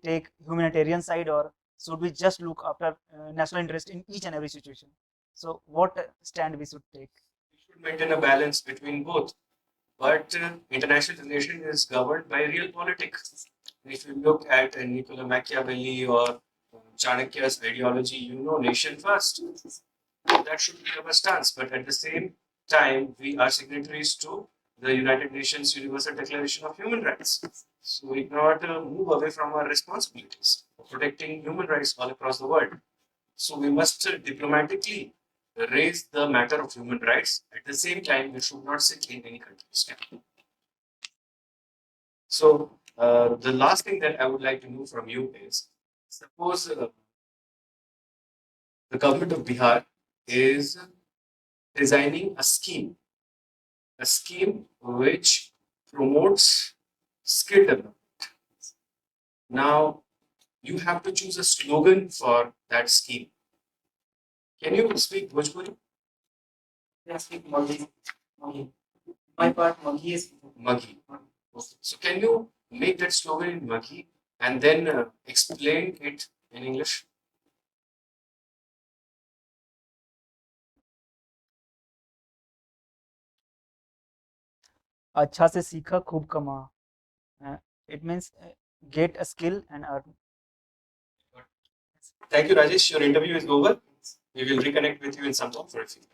Speaker 4: take humanitarian side, or should we just look after national interest in each and every situation? So what stand we should take?
Speaker 1: We should maintain a balance between both. But international relation is governed by real politics. If you look at Niccolo Machiavelli or Chanakya's ideology, nation first. That should be our stance. But at the same time, we are signatories to the United Nations Universal Declaration of Human Rights. So we cannot move away from our responsibilities of protecting human rights all across the world. So we must diplomatically raise the matter of human rights. At the same time, we should not sit in any country's camp. So the last thing that I would like to know from you is, suppose the government of Bihar is designing a scheme which promotes skill development. Now, you have to choose a slogan for that scheme. Can you speak Bhojpuri?
Speaker 4: Yes, speak Maghi. My part Maghi is
Speaker 1: Maghi. Okay. So can you make that slogan in Maghi and then explain it in English?
Speaker 4: अच्छा से सीखा खूब कमा. It means get a skill and earn.
Speaker 1: Thank you, Rajesh. Your interview is over. We will reconnect with you in some time for a feedback.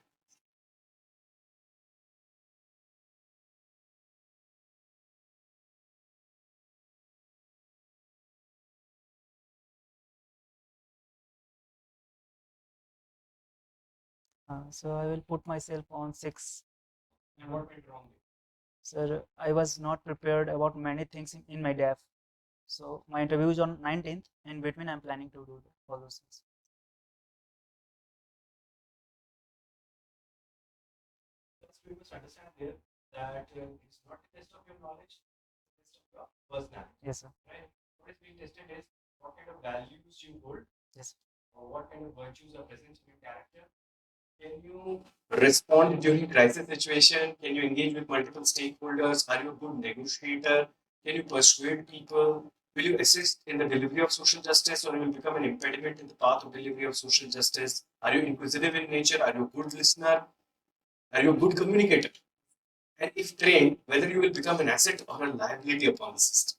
Speaker 4: So I will put myself on 6.
Speaker 1: And what went wrong?
Speaker 4: Sir, I was not prepared about many things in my DAF. So my interview is on 19th. In between, I'm planning to do all those things.
Speaker 1: We must understand here that it's not a test of your knowledge, it's a test of your personality.
Speaker 4: Yes, sir.
Speaker 1: Right? What is being tested is what kind of values you hold,
Speaker 4: Yes.
Speaker 1: or what kind of virtues are present in your character. Can you respond during crisis situation? Can you engage with multiple stakeholders? Are you a good negotiator? Can you persuade people? Will you assist in the delivery of social justice, or will you become an impediment in the path of delivery of social justice? Are you inquisitive in nature? Are you a good listener? Are you a good communicator? And if trained, whether you will become an asset or a liability upon the system.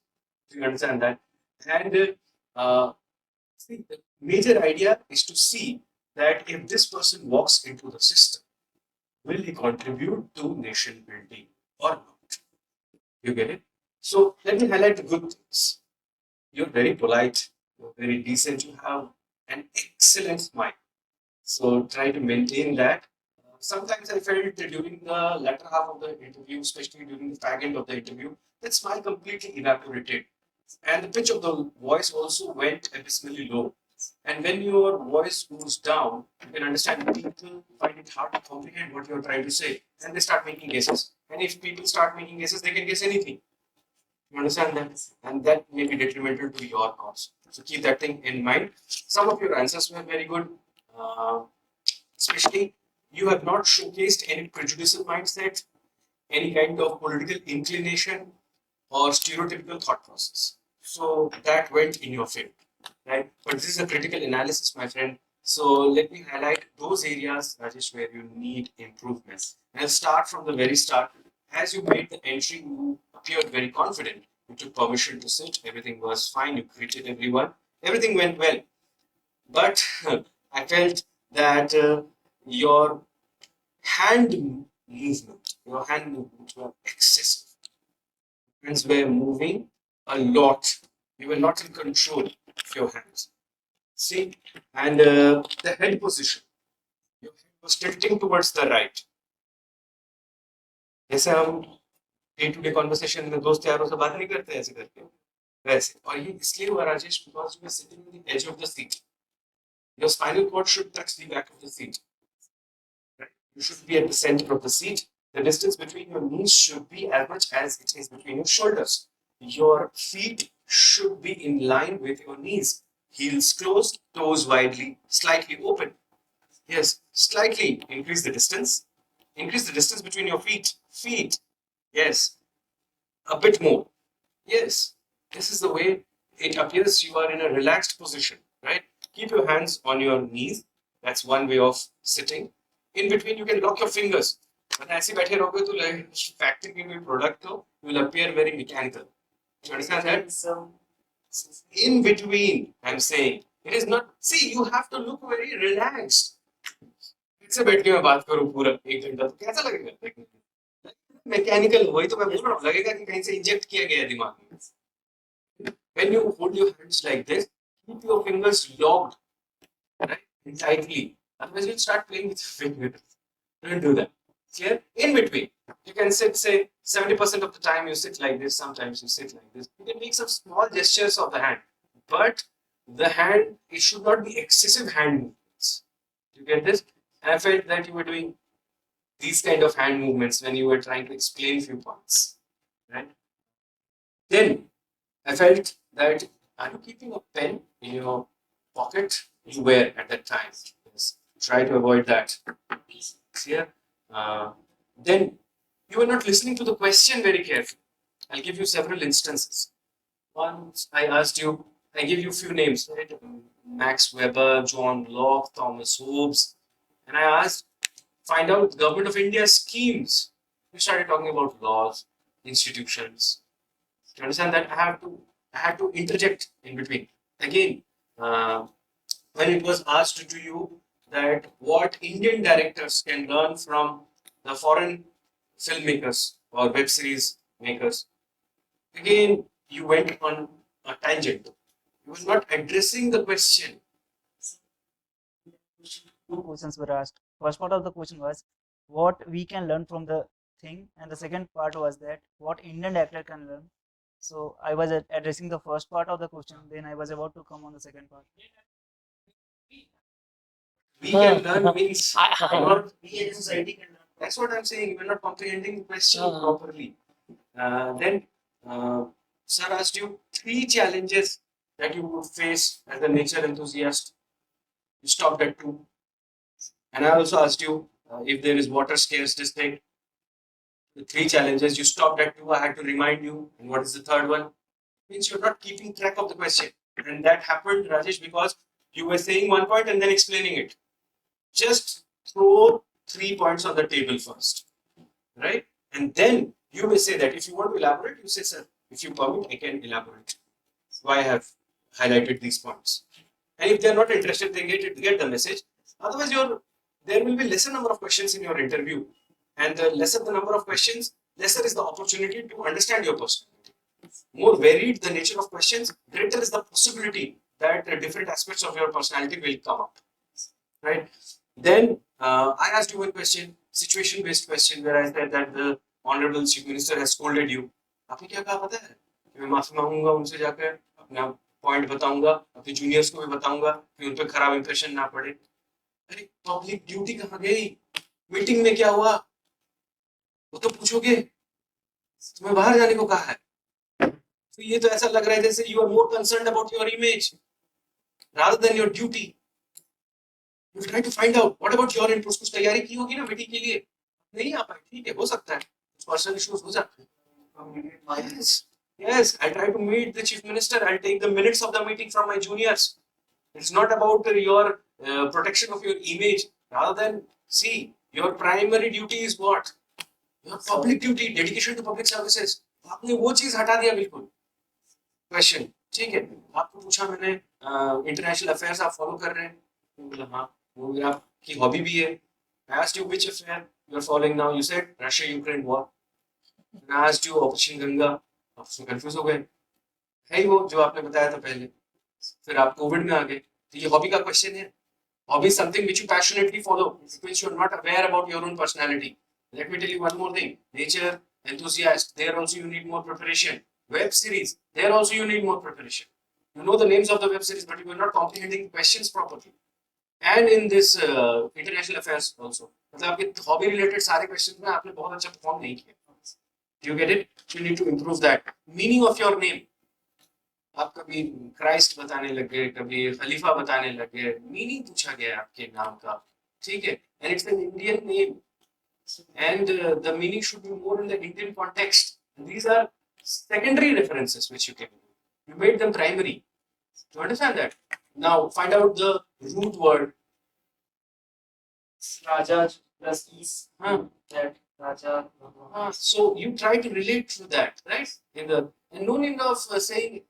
Speaker 1: Do you understand that? And see, the major idea is to see that if this person walks into the system, will he contribute to nation building or not? You get it? So let me highlight the good things. You're very polite, you're very decent, you have an excellent smile. So try to maintain that. Sometimes I felt during the latter half of the interview, especially during the fag end of the interview, that smile completely evaporated. And the pitch of the voice also went abysmally low. And when your voice goes down, you can understand people find it hard to comprehend what you're trying to say. And they start making guesses. And if people start making guesses, they can guess anything. You understand that? And that may be detrimental to your cause. So keep that thing in mind. Some of your answers were very good. Especially, you have not showcased any prejudicial mindset, any kind of political inclination, or stereotypical thought process. So that went in your favor, right? But this is a critical analysis, my friend. So let me highlight those areas, Rajesh, where you need improvements. And I'll start from the very start. As you made the entry, you appeared very confident. You took permission to sit. Everything was fine. You greeted everyone. Everything went well. But I felt that your your hand movements were excessive. Hands were moving a lot. You were not in control of your hands. See, and the head position, your head was tilting towards the right. जैसे हम day to day conversation में दोस्त यारों से बात नहीं करते ऐसे करके वैसे और ये इसलिए हुआ Rajesh because you are sitting on the edge of the seat your spinal cord should touch the back of the seat right? You should be at the center of the seat. The distance between your knees should be as much as it is between your shoulders. Your feet should be in line with your knees. Heels closed, toes widely, slightly open. Yes, slightly increase the distance. Increase the distance between your feet. Feet. Yes, a bit more. Yes, this is the way it appears you are in a relaxed position, right? Keep your hands on your knees. That's one way of sitting. In between, you can lock your fingers. When ऐसे बैठे रहोगे तो like factory में कोई product हो, you will appear very mechanical. Do you understand that? In between, I'm saying it is not. See, you have to look very relaxed. ऐसे बैठ के मैं बात करूँ पूरा 1 घंटा तो कैसा लगेगा? मैकेनिकल वही तो मैं बोल रहा हूँ लगेगा कि कहीं से इंजेक्ट किया गया है दिमाग में. When you hold your hands like this, keep your fingers locked, right, and tightly. Otherwise, you'll start playing with your fingers. Don't do that. Clear? In between, you can sit, say, 70% of the time you sit like this. Sometimes you sit like this. You can make some small gestures of the hand, but the hand it should not be excessive hand movements. You get this? And I felt that you were doing these kind of hand movements when you were trying to explain few points, right? Then I felt that are you keeping a pen in your pocket? You were at that time. Yes. Try to avoid that. Clear? Then you were not listening to the question very carefully. I'll give you several instances. Once I asked you, I give you few names, right? Max Weber, John Locke, Thomas Hobbes, and I asked, find out government of India schemes. We started talking about laws, institutions. Do you understand that I had to interject in between. Again, when it was asked to you that what Indian directors can learn from the foreign filmmakers or web series makers, again you went on a tangent. You were not addressing the question.
Speaker 4: Two questions were asked. first part of the question was what we can learn from the thing, and the second part was that what Indian actor can learn. So I was addressing the first part of the question, then I was about to come on the second part.
Speaker 1: We can learn means
Speaker 3: I-
Speaker 1: not we as a society can learn. That's what I'm saying. We're not comprehending the question properly. Then, sir asked you 3 challenges that you would face as a nature enthusiast. You stopped at 2. And I also asked you if there is water scarce district. The 3 challenges you stopped at 2. I had to remind you. And what is the third one? Means you're not keeping track of the question. And that happened, Rajesh, because you were saying one point and then explaining it. Just throw 3 points on the table first, right? And then you may say that if you want to elaborate, you say, sir, if you permit, I can elaborate. Why I have highlighted these points. And if they're not interested, they get the message. Otherwise, there will be lesser number of questions in your interview. And the lesser the number of questions, lesser is the opportunity to understand your personality. More varied the nature of questions, greater is the possibility that different aspects of your personality will come up. Right? Then I asked you one question, situation-based question, where I said that the Honorable Chief Minister has scolded you. आपने क्या कहा पता है? कि मैं माफी मांगूंगा उनसे जाकर, अपना पॉइंट बताऊंगा, अपने जूनियर्स को भी बताऊंगा कि उन पर खराब इंप्रेशन ना पड़े. अरे पब्लिक ड्यूटी कहाँ गई? मीटिंग में क्या हुआ? वो तो पूछोगे. तुम्हें बाहर जाने को कहा है. तो ये तो ऐसा लग रहा है जैसे you are more concerned about your image rather than your duty. You try to find out what about your inputs. कुछ तैयारी की होगी ना मीटिंग के लिए, नहीं आ पाए, ठीक है, हो सकता है, पर्सनल इश्यूज हो जाते हैं. Yes, I try to meet the chief minister. I'll take the minutes of the meeting from my juniors. It's not about your protection of your image. Rather than see, your primary duty is what? Your public duty, dedication to public services. आपने वो चीज हटा दिया बिल्कुल. Question, ठीक है, आपको पूछा मैंने इंटरनेशनल अफेयर्स आप फॉलो कर रहे हैं, बोला हाँ, वो आपकी हॉबी भी है. I asked you which affair you are following now. You said Russia-Ukraine war. And I asked you Operation Ganga. आप उसमें कंफ्यूज हो गए. है ही वो जो आपने बताया था पहले. फिर आप कोविड में आ गए. तो ये हॉबी का क्वेश्चन है. Hobby is something which you passionately follow, which you are not aware about your own personality. Let me tell you one more thing. Nature, enthusiast, there also you need more preparation. Web series, there also you need more preparation. You know the names of the web series, but you are not comprehending the questions properly. And in this international affairs also. मतलब आपके hobby related सारे questions में आपने बहुत अच्छा perform नहीं किया. Do you get it? You need to improve that. Meaning of your name. आप कभी क्राइस्ट बताने लगे, कभी खलीफा बताने लगे, मीनिंग पूछा गया आपके नाम का, ठीक है? And it's an Indian name, and the meaning should be more in the Indian context. And these are secondary references which you can do. You made them primary. Do you understand that? Now find out the root word.
Speaker 3: Raja plus is
Speaker 1: That
Speaker 3: Raja.
Speaker 1: so you try to relate to that, right? And no need of saying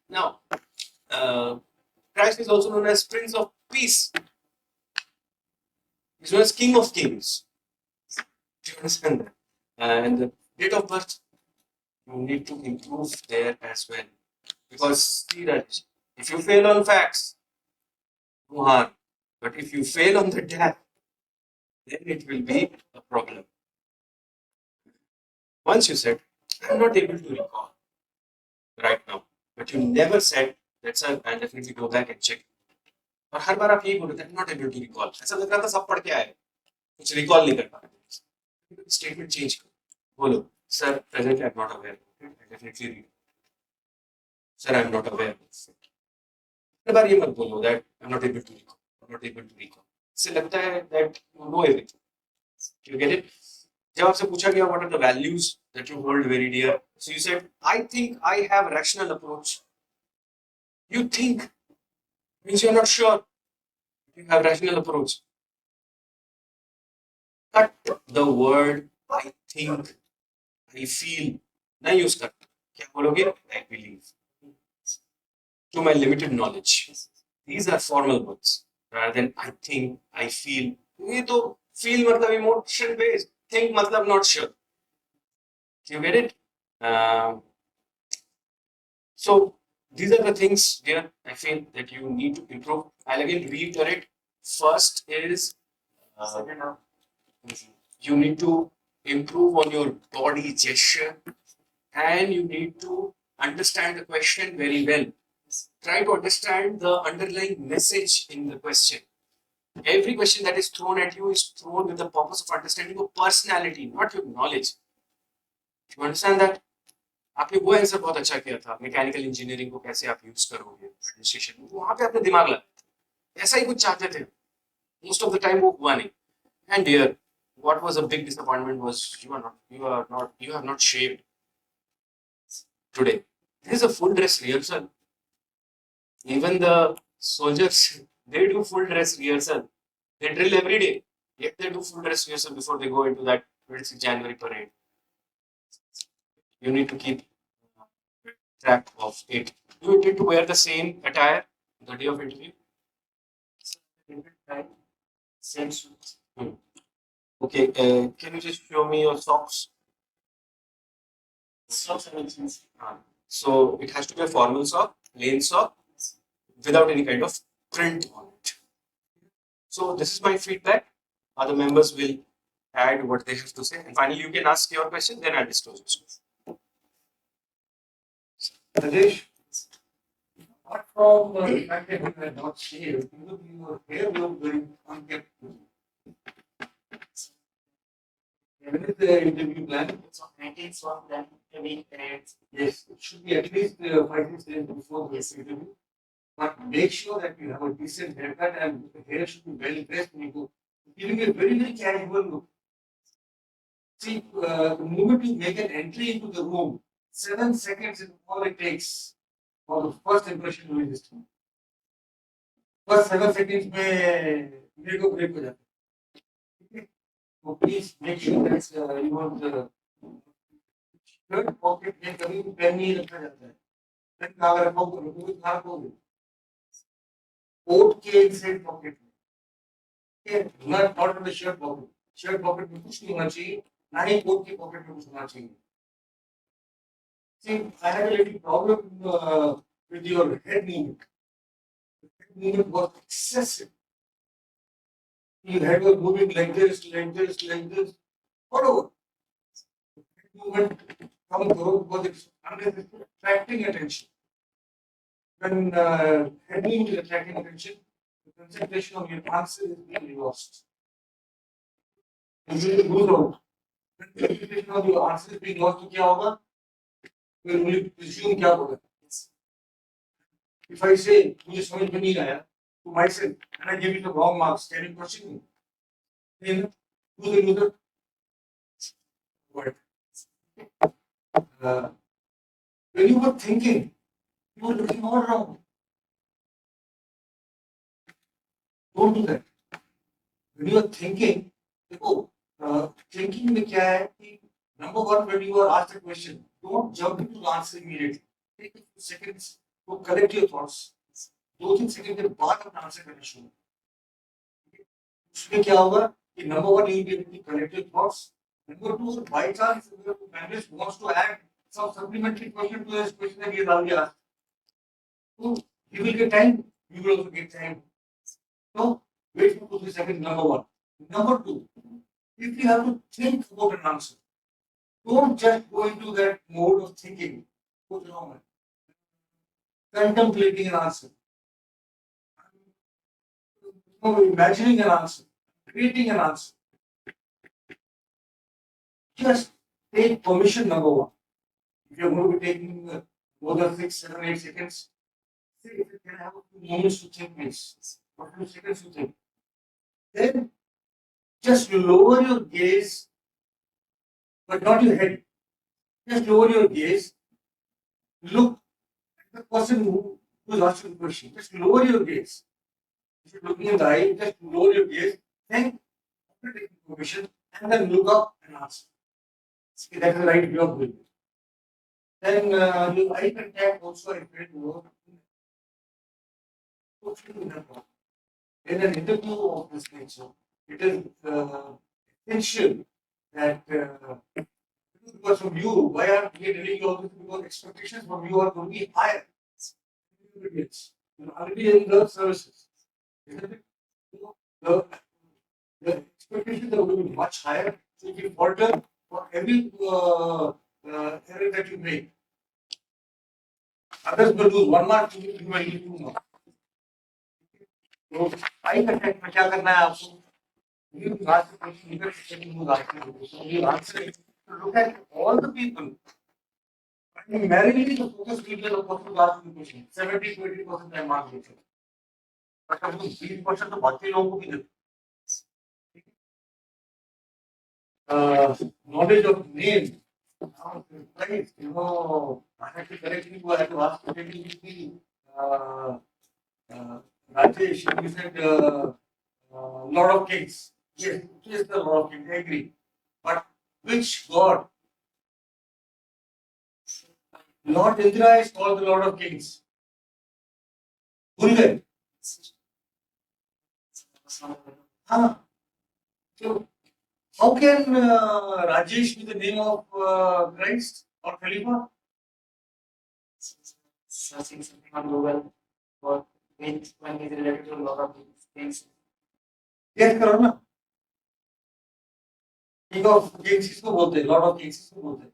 Speaker 1: now. Christ is also known as Prince of Peace. He's known as King of Kings. Do you understand that? And the date of birth, you need to improve there as well. Because see that if you fail on facts, no harm. But if you fail on the data, then it will be a problem. Once you said, I'm not able to recall right now, but you never said that, sir, I'll definitely go back and check. और हर बार आप यही बोलते हैं, not able to recall. ऐसा लग रहा था सब पढ़ के आए, कुछ recall नहीं कर पा रहे. Statement change करो. बोलो, sir, presently I'm not aware. I definitely read. Sir, I'm not aware. हर बार ये मत बोलो that I'm not able to recall. I'm not able to recall. इससे लगता है that you know everything. Do you get it? जब आपसे पूछा गया what are the values that you hold very dear, so you said I think I have rational approach. You think means you're not sure. You have rational approach. Cut the word I think, I feel. ना use कर. क्या बोलोगे? I believe. To my limited knowledge. These are formal words rather than I think, I feel. ये तो feel मतलब emotion based. Think matlab not sure. Do you get it? So these are the things here I feel that you need to improve. I'll again reiterate. First is You need to improve on your body gesture, and you need to understand the question very well. Try to understand the underlying message in the question. Every question that is thrown at you is thrown with the purpose of understanding your personality, not your knowledge. You understand that? आपने वो answer बहुत अच्छा किया था, mechanical engineering को कैसे आप use करोगे एडमिनिस्ट्रेशन में, वहां पे आपने दिमाग लगाया, ऐसा ही कुछ चाहते थे, मोस्ट ऑफ द टाइम वो हुआ नहीं. And dear, what was a big disappointment was you have not shaved today. This is a full dress rehearsal. Even the soldiers, they do full dress rehearsal. They drill every day, yet they do full dress rehearsal before they go into that 26 January parade. You need to keep track of it. You need to wear the same attire the day of interview. Same suit. Okay, can you just show me your socks? Socks are expensive. So it has to be a formal sock, plain sock, without any kind of print on it. So this is my feedback. Other members will add what they have to say, and finally you can ask your question. Then I'll disclose it.
Speaker 2: Rajesh, apart from the fact that you are not shaved, your hair was very unkempt. When is the interview plan?
Speaker 5: So 19th one, then a week ahead.
Speaker 2: Yes, it should be at least 5-6 days before the interview. But make sure that you have a decent haircut and the hair should be well dressed when you go. Giving a very, very casual look. See, the moment you make an entry into the room, 7 seconds is all it takes for the first impression to register. First 7 seconds में मेरे को break हो जाता है. So please make sure that you want the shirt pocket में कभी भी pen नहीं रखा जाता है. पेन कहाँ रखा होगा तो भी कहाँ रखोगे? कोट के inside pocket में. Okay, not in the shirt pocket. Shirt pocket में कुछ नहीं होना चाहिए. ना ही कोट की pocket में कुछ होना चाहिए. See, I had a little problem with your head movement. The head movement was excessive. Your head was moving like this, like this, like this. Whatever. The head movement from growth was attracting attention. When head movement is attracting attention, the concentration of your answer is being lost. And you will lose out. When the concentration of your answer is being lost, तो क्या होगा? You will presume क्या होगा? If I say मुझे समझ में नहीं आया, to myself, and I give you the wrong marks, can you question me? Then who the loser? What? When you were thinking, you were looking all wrong. Don't do that. When you are thinking, देखो, thinking में क्या है कि number one, when you are asked a question, don't jump into the answer immediately. Take a few seconds to collect your thoughts. 2-3 seconds के बाद अपना answer करना शुरू. उसमें क्या होगा कि number one, you will be able to collect your thoughts. Number two, by chance, if the panelist wants to add some supplementary question to this question that he has already asked, so he will get time. You will also get time. So wait for 2-3 seconds. Number one. Number two, if you have to think about an answer, don't just go into that mode of thinking. What's wrong? Contemplating an answer. Imagining an answer. Creating an answer. Just take permission, number one. If you're going to be taking more than 6, 7, 8 seconds, say if you can have a few moments to think, please. A few seconds to think. Then just lower your gaze, but not your head. Just lower your gaze. Look at the person who is asking the question. Just lower your gaze. If you're looking in the eye, just lower your gaze. Think, after taking permission, and then look up and answer. See, that's the right view of doing it. Then your eye contact also I felt more. In an interview of this nature, it is essential that because from you, why are we telling you all this? Because expectations from you are going to be higher. You're already in the services, isn't it? The expectations are going to be much higher. So if you falter for every error that you make, others will lose 1 mark, you will lose 2 marks. So I contact में क्या करना है आपको? You ask the question, you answer it. So look at all the people. Primarily, the focus will be on the person who asked the question. 70 to 80% time mark देते हैं. But अब 20% तो बाकी लोगों को भी देते हैं. Knowledge of name. Right, I had to correct you. I had to ask you. Rajesh, you said Lord of Kings. Yes, it is the Lord of Kings. I agree. But which god? Lord Indra is called the Lord of Kings. Bulgar. So, how can Rajesh be the name of Christ or Khalifa?
Speaker 5: Searching something on Google for which one is related to a lot of things.
Speaker 2: Yes, करो ना. King of Kings किसको बोलते हैं? Lord of Kings किसको बोलते हैं?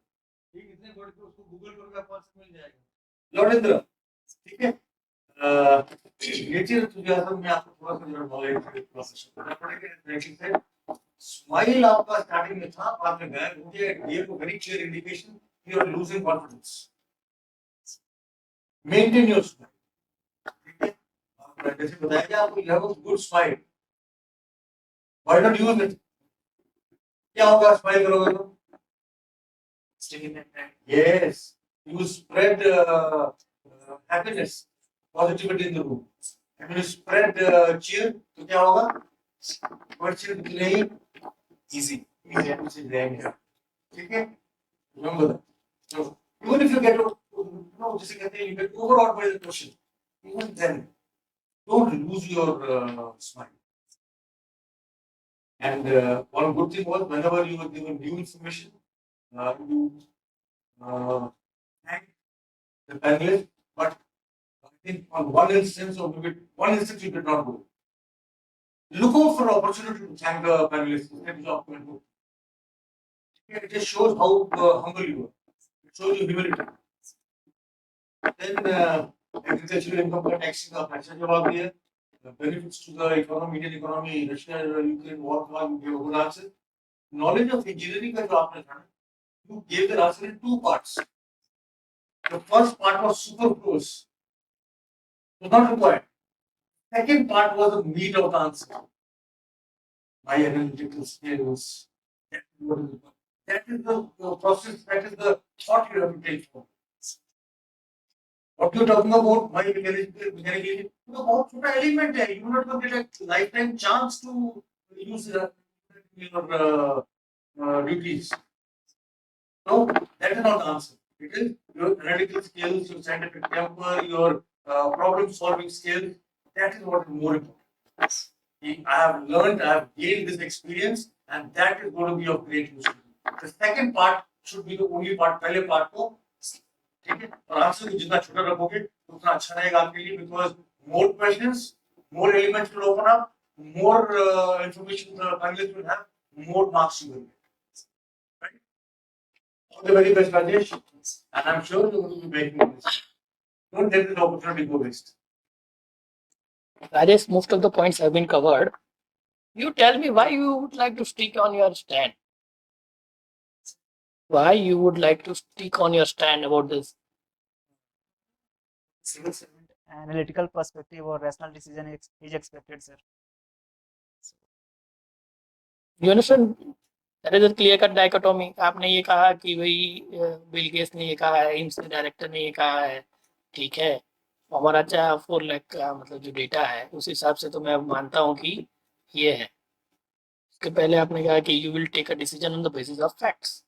Speaker 2: ठीक इतने वर्ड को उसको गूगल करोगे आपको आंसर मिल जाएगा. Lord Indra. ठीक है. नेचर एंथुसियाज्म में आपको थोड़ा सा जरूर नॉलेज प्रोसेस करना पड़ेगा. नेचर से स्माइल आपका स्टार्टिंग में था, बाद में गायब हो गया. ये को very clear indication you are losing confidence. Maintain your smile. ठीक है. आपको जैसे बताया गया आपको you have a good smile. Why not use it? क्या होगा स्माइल करोगे तो? Yes, you spread happiness, positivity in the room. And when you spread cheer, तो क्या होगा? What cheer नहीं? Easy. Which is there here. ठीक है? Remember that. So even if you get, जैसे कहते हैं, you get overawed by the question, even then, don't lose your smile. And one good thing was whenever you were given new information, you thank the panelists, but I think on one instance or maybe one instance you did not go. Look out for an opportunity to thank the panelists. It just shows how humble you are. It shows you humility. Then agricultural income tax का अच्छा जवाब दिया. Benefits to the economy, Indian economy, Russia, Ukraine war का you gave a good answer. Knowledge of engineering का जो आपने था, you gave the answer in 2 parts. The first part was superfluous. It was not required. Second part was the meat of the answer. My analytical skills. That is the process, that is the thought you have to take for. What you're talking about, my mechanical, बहुत छोटा element है. You will not get a lifetime chance to use your duties. No, that is not the answer. It is your analytical skills, your scientific temper, your problem solving skills. That is what is more important. I have learned, I have gained this experience, and that is going to be of great use. The second part should be the only part. पहले part को ठीक है. और answer को जितना छोटा रखोगे उतना अच्छा रहेगा आपके लिए, because more questions, more elements will open up, more information the panelists will have, more marks you will get. Right? All the very best, Rajesh, and I'm sure you're going to be making this. Don't let this opportunity go waste.
Speaker 3: Rajesh, most of the points have been covered. You tell me why you would like to stick on your stand. Why you would like to stick on your stand about this?
Speaker 4: Civil servant analytical perspective or rational decision is expected, sir.
Speaker 3: You understand? That is a clear cut dichotomy. आपने ये कहा कि भाई Bill Gates ने ये कहा है, AIIMS के डायरेक्टर ने ये कहा है, ठीक है. हमारा 4 लाख का मतलब जो डेटा है उस हिसाब से तो मैं मानता हूँ कि ये है. उसके पहले आपने कहा कि you will take a decision on the basis of facts.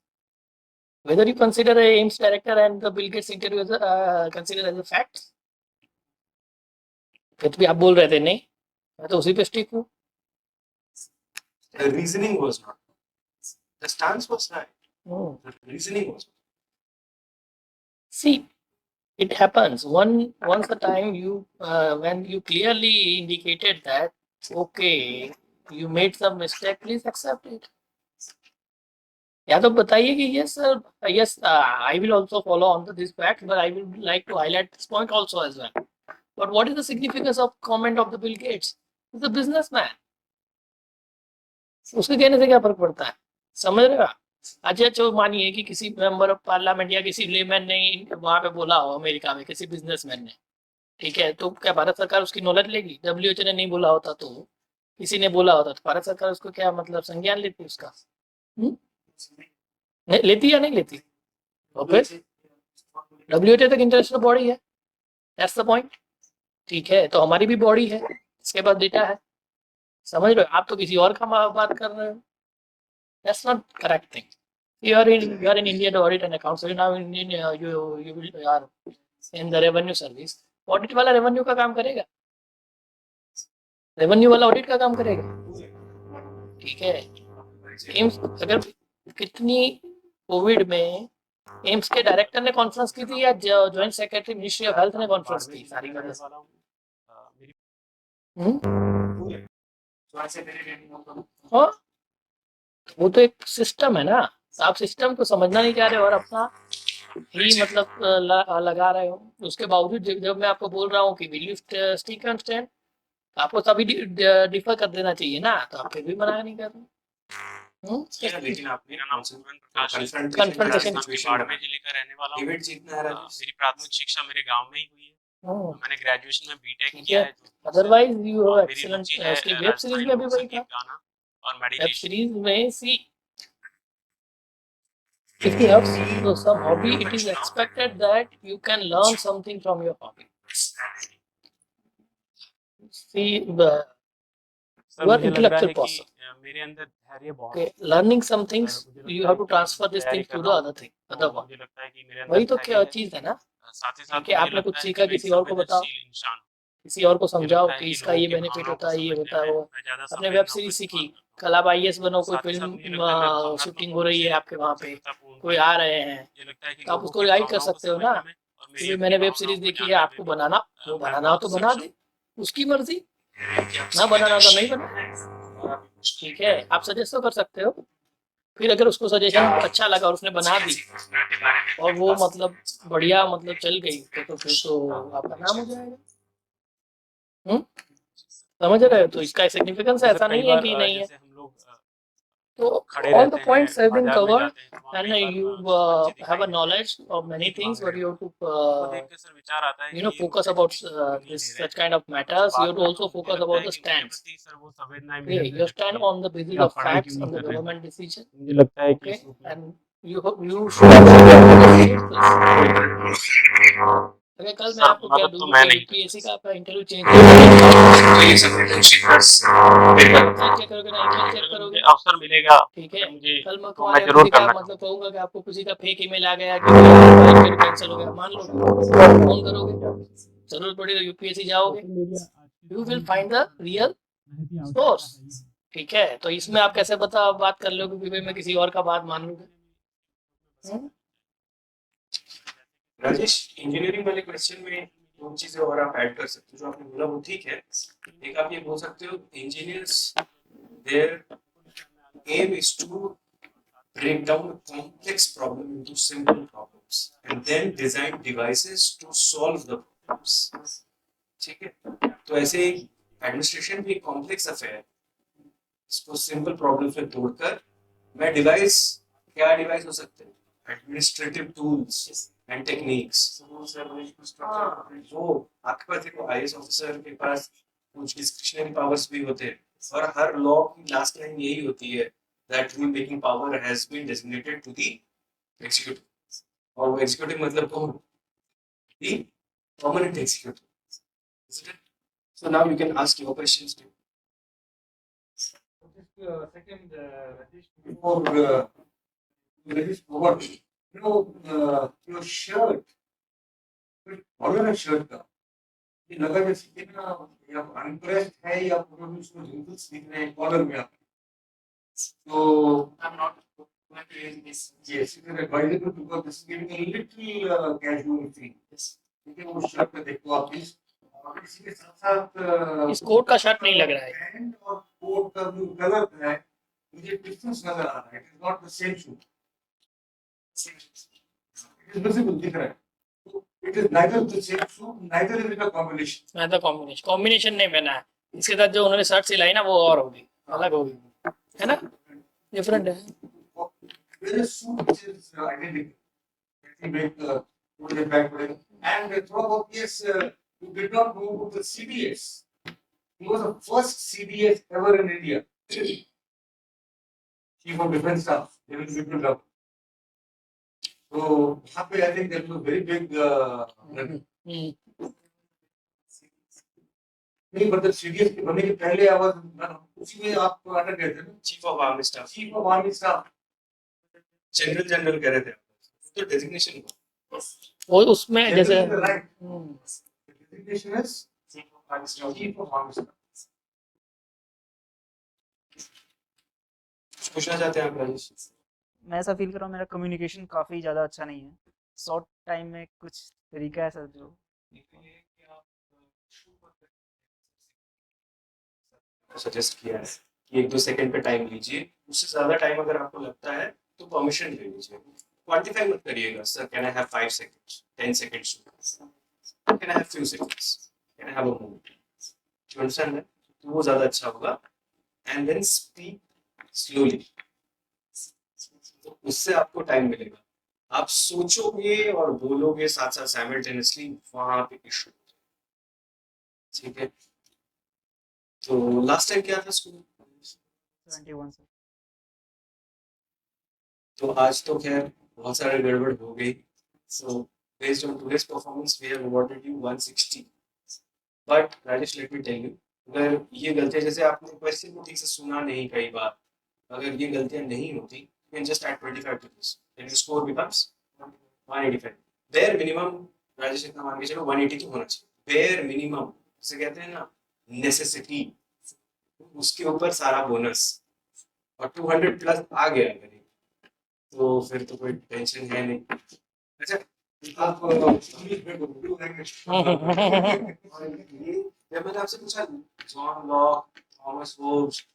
Speaker 3: Whether you consider a AIMS director and the Bill Gates interview as consider as a fact, फिर भी आप बोल रहे थे नहीं, मैं तो उसी पे स्टिक हूँ.
Speaker 1: The reasoning was not. The stance was right.
Speaker 3: Hmm.
Speaker 1: The reasoning was.
Speaker 3: See, it happens once the time you when you clearly indicated that okay, you made some mistake, please accept it. या तो बताइए कि yes sir, yes I will also follow on to this fact, but I would like to highlight this point also as well. But what is the significance of comment of the Bill Gates? He's a businessman. उसके कहने से क्या फर्क पड़ता है, समझ रहे हो आप? अच्छा जो मानिए कि किसी मेंबर ऑफ पार्लियामेंट या किसी लेमैन ने वहां पे बोला हो अमेरिका में, किसी बिजनेसमैन ने, ठीक है, तो क्या भारत सरकार उसकी नॉलेज लेगी? WHO ने नहीं बोला होता तो किसी ने बोला होता तो भारत सरकार उसको क्या मतलब संज्ञान लेती उसका? नहीं लेती या नहीं लेती? ओके, WHO तक इंटरनेशनल बॉडी है, दैट्स द पॉइंट। ठीक है, तो हमारी भी बॉडी है, इसके पास डेटा है, समझ रहे हो? आप तो किसी और का बात कर रहे हो, that's not correct thing. You are in India to audit and accounts. So now you will are in the revenue service. Audit वाला revenue का काम करेगा, revenue वाला audit का काम करेगा, ठीक है। एम्स अगर कितनी कोविड में एम्स के डायरेक्टर ने कॉन्फ्रेंस की थी या joint secretary ministry of health ने कॉन्फ्रेंस की? सारी हाँ, वो तो एक सिस्टम है ना, आप सिस्टम को समझना नहीं चाह रहे हो और अपना ही मतलब लगा रहे हो। उसके बावजूद जब मैं आपको बोल रहा हूँ कि will you stick and stand, आपको सभी डिफर कर देना चाहिए ना, तो आप फिर भी मना नहीं कर रहे।
Speaker 1: लेकिन आपने
Speaker 3: confrontation
Speaker 6: बाड़मेर जिले का रहने वाला हूँ।
Speaker 1: डिबेट जीतना है
Speaker 6: मेरी प्राथमिक शिक्षा मेरे गांव में ही हुई है। मैंने ग्रेजुएशन में बीटेक
Speaker 3: ठीक
Speaker 6: किया
Speaker 3: है,
Speaker 6: है।
Speaker 3: अदरवाइज यू हैव
Speaker 6: मेरी
Speaker 3: एक्सीलेंट
Speaker 6: रुचि है
Speaker 3: उसकी वेब सीरीज में भी वही था।
Speaker 6: गाना और
Speaker 3: वेब
Speaker 6: मेडिटेशन।
Speaker 3: सीरीज में सी if you have some hobby, it is expected that you can learn something from your hobby. See the
Speaker 6: sir
Speaker 3: you are
Speaker 6: मुझे लग रहा
Speaker 3: intellectual
Speaker 6: है कि
Speaker 3: person.
Speaker 6: मेरे अंदर धैर्य बहुत
Speaker 3: Okay, learning some things you have to transfer this thing to the other thing, other one.
Speaker 6: मुझे लगता है कि मेरे अंदर
Speaker 3: वही तो
Speaker 6: धैर्य
Speaker 3: क्या
Speaker 6: है।
Speaker 3: चीज है ना,
Speaker 6: साथ ही साथ
Speaker 3: कि आपने कुछ सीखा, किसी और को बताओ,
Speaker 6: इंसान
Speaker 3: किसी और को समझाओ कि इसका ये बेनिफिट होता है, ये होता है वो। आपने वेब सीरीज सीखी, कल आप IAS बनो, कोई फिल्म शूटिंग हो रही है आपके वहाँ पे, कोई आ रहे हैं, तो आप उसको गाइड कर सकते हो ना कि मैंने वेब सीरीज देखी है, आपको बनाना, वो बनाना हो तो बना दे, उसकी मर्जी, ना बनाना तो नहीं बना, ठीक है। आप सजेस्ट तो कर सकते हो, फिर अगर उसको सजेशन अच्छा लगा और उसने बना दी और वो मतलब बढ़िया मतलब चल गई तो फिर तो आपका नाम हो जाएगा। समझ रहे हो? तो इसका सिग्निफिकेंस ऐसा नहीं है कि नहीं है। तो all the points have been covered and you have a knowledge of many things, but you have to focus about this such kind of matters. You have to also focus about the stands. Okay, your stand on the basis of facts on the government decision. Okay, and you should अगर कल मैं आपको कह दूं कि UPSC का आपका interview change check करोगे ना, ईमेल चेक करोगे,
Speaker 6: अवसर मिलेगा,
Speaker 3: ठीक है। कल मैं
Speaker 6: मैं जरूर
Speaker 3: किसी का
Speaker 6: करना
Speaker 3: मतलब कहूंगा कि आपको किसी का फेक ईमेल आ गया कि इंटरव्यू कैंसिल हो गया, मान लो फोन करोगे, जरूरत पड़ी तो UPSC जाओगे, you will find the real source, ठीक है। तो इसमें आप कैसे बात कर लोगे कि भाई मैं किसी और का बात मान लूंगा।
Speaker 1: राजेश, इंजीनियरिंग वाले क्वेश्चन में दो चीजें और आप ऐड कर सकते हो, जो आपने बोला वो ठीक है। एक आप ये बोल सकते हो, engineers their aim is to break down a complex problem into simple problems and then design devices to solve the problems. ठीक है, तो ऐसे एडमिनिस्ट्रेशन भी एक कॉम्प्लेक्स अफेयर है, इसको सिंपल प्रॉब्लम्स में तोड़कर मैं डिवाइस, क्या डिवाइस हो सकते हैं, एडमिनिस्ट्रेटिव टूल्स एंड टेक्निक्स। वो आपके पास देखो IAS ऑफिसर के पास कुछ डिस्क्रिशनरी पावर्स भी होते हैं, और हर लॉ की लास्ट लाइन यही होती है, that rule making power has been designated to the executive. और वो executive मतलब कौन? The permanent executive. Isn't it? So now you can ask your questions too.
Speaker 2: Second, before Rajesh forward, your shirt, collar है shirt का, ये लगा जैसे कि ना या अनप्रेस्ड है या पूरा उसको रिंकल्स दिख रहे हैं कॉलर में आप। So I'm not going to use this. Yes, it is advisable because this is giving a little casual feel. Yes. ठीक है, वो शर्ट पे देखो आप प्लीज। और इसी के साथ साथ
Speaker 3: इस कोट का शर्ट नहीं लग रहा है,
Speaker 2: पैंट और कोट का जो कलर है मुझे डिफरेंस नजर आ रहा है. It is not the same shoe. It is visible दिख रहा है. It is neither the same shoe neither is it a combination.
Speaker 3: मैं तो कॉम्बिनेशन नहीं पहना है. इसके साथ जो उन्होंने शर्ट सिलाई ना वो और होगी, अलग होगी, है ना, डिफरेंट है.
Speaker 2: There is shoe which is identical. Let me make put it back today. And through OPS, you did not move to the CDS. He was the first CDS ever in India. Chief of Defense Staff, during the Biplab Government. So, happy, I think that was a very big. नहीं मतलब CDS के बनने के पहले आवाज उसी में आप अटक गए थे ना.
Speaker 1: Chief of army staff.
Speaker 2: Chief of Army Staff.
Speaker 1: General कह रहे थे तो डेजिग्नेशन
Speaker 3: वो उसमें जैसे
Speaker 2: Generally, the rank. The designation is Chief of Army Staff.
Speaker 1: कुछ पूछना चाहते हैं आप राजेश?
Speaker 4: मैं ऐसा फील कर रहा हूँ मेरा कम्युनिकेशन काफ़ी ज़्यादा अच्छा नहीं है. शॉर्ट टाइम में कुछ तरीका है सर जो
Speaker 1: सजेस्ट किया है कि 1-2 सेकंड पे टाइम लीजिए. उससे ज्यादा टाइम अगर आपको लगता है तो परमिशन ले लीजिए. क्वांटिफाई मत करिएगा. Sir can I have 5 seconds, 10 seconds, can I have few seconds, can I have a moment. You understand? तो वो ज्यादा अच्छा होगा. And then speak slowly. तो उससे आपको टाइम मिलेगा. आप सोचोगे और बोलोगे साथ साथ साइमल्टेनियसली, वहां पे इशू. ठीक है. तो लास्ट टाइम क्या था स्कूल?
Speaker 4: 21 सर.
Speaker 1: तो आज तो खैर बहुत सारे गड़बड़ हो गई. सो based on today's performance we have awarded you 160. but Rajesh let me tell you, अगर ये गलतियां, जैसे आपने क्वेश्चन को ठीक से सुना नहीं कई बार, अगर ये गलतियां नहीं होती you can just add 25 to this and your score becomes 185. bare minimum Rajesh इतना मान के चलो 180 तो होना चाहिए. bare minimum जिसे कहते हैं ना नेसेसिटी, उसके ऊपर सारा बोनस. और 200 प्लस आ गया अगर तो फिर तो कोई टेंशन है नहीं. अच्छा
Speaker 2: आप इंग्लिश में बोलो लैंग्वेज.
Speaker 1: ये जब मैंने आपसे पूछा John Locke, Thomas Hobbes,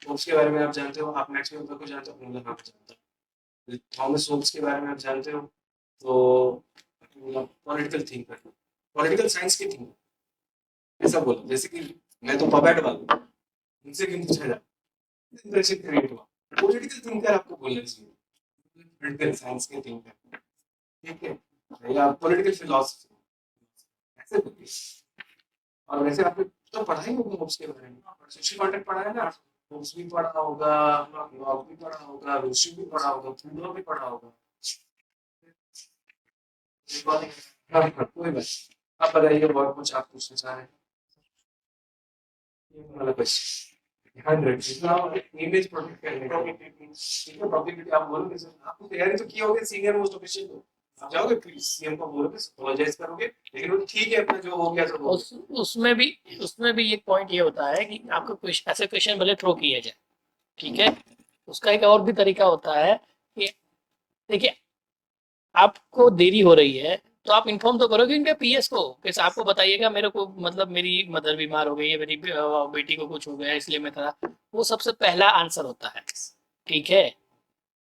Speaker 1: Hobbes के बारे में आप जानते हो? आप मैक्स वेबर को जानते हो? मतलब आप जानते हो. थॉमस होब्स के बारे में आप जानते हो तो पॉलिटिकल थिंकर, पॉलिटिकल साइंस के थिंकर, ऐसा बोलो. जैसे कि मैं तो पपेट वाला हूं, उनसे क्यों पूछा जाए? इंप्रेशन क्रिएट हुआ. पॉलिटिकल थिंकर आपको बोलना चाहिए, पॉलिटिकल साइंस के थिंकर. ठीक है, या पॉलिटिकल फिलॉसफी ऐसे बोलिए. और वैसे आपने तो पढ़ा ही होगा होब्स के बारे में. सोशल कॉन्ट्रैक्ट पढ़ा है ना. होब्स भी पढ़ा होगा, लॉक भी पढ़ा होगा, रूसी भी पढ़ा होगा, फ्रीडो भी पढ़ा होगा. हाँ, कोई बात. आप बताइए बहुत कुछ आप पूछना चाह रहे हैं. ये वाला क्वेश्चन ध्यान रखिए. इमेज प्रोटेक्ट करने का. ठीक है, प्रोबेबिलिटी आप बोलोगे सर, आपको तैयारी तो की होगी. सीनियर मोस्ट ऑफिशियल हो, आप जाओगे प्लीज सीएम को बोलोगे, अपोलोजाइज करोगे, लेकिन वो ठीक है अपना जो हो गया सब हो गया.
Speaker 3: उसमें भी एक पॉइंट ये होता है कि आपको ऐसे क्वेश्चन भले थ्रो किया जाए, ठीक है, उसका एक और भी तरीका होता है कि देखिए आपको देरी हो रही है तो आप इन्फॉर्म तो करोगे इनके पीएस को कि आपको बताइएगा मेरे को, मतलब मेरी मदर बीमार हो गई है, मेरी बेटी को कुछ हो गया इसलिए मैं था. वो सबसे पहला आंसर होता है. ठीक है,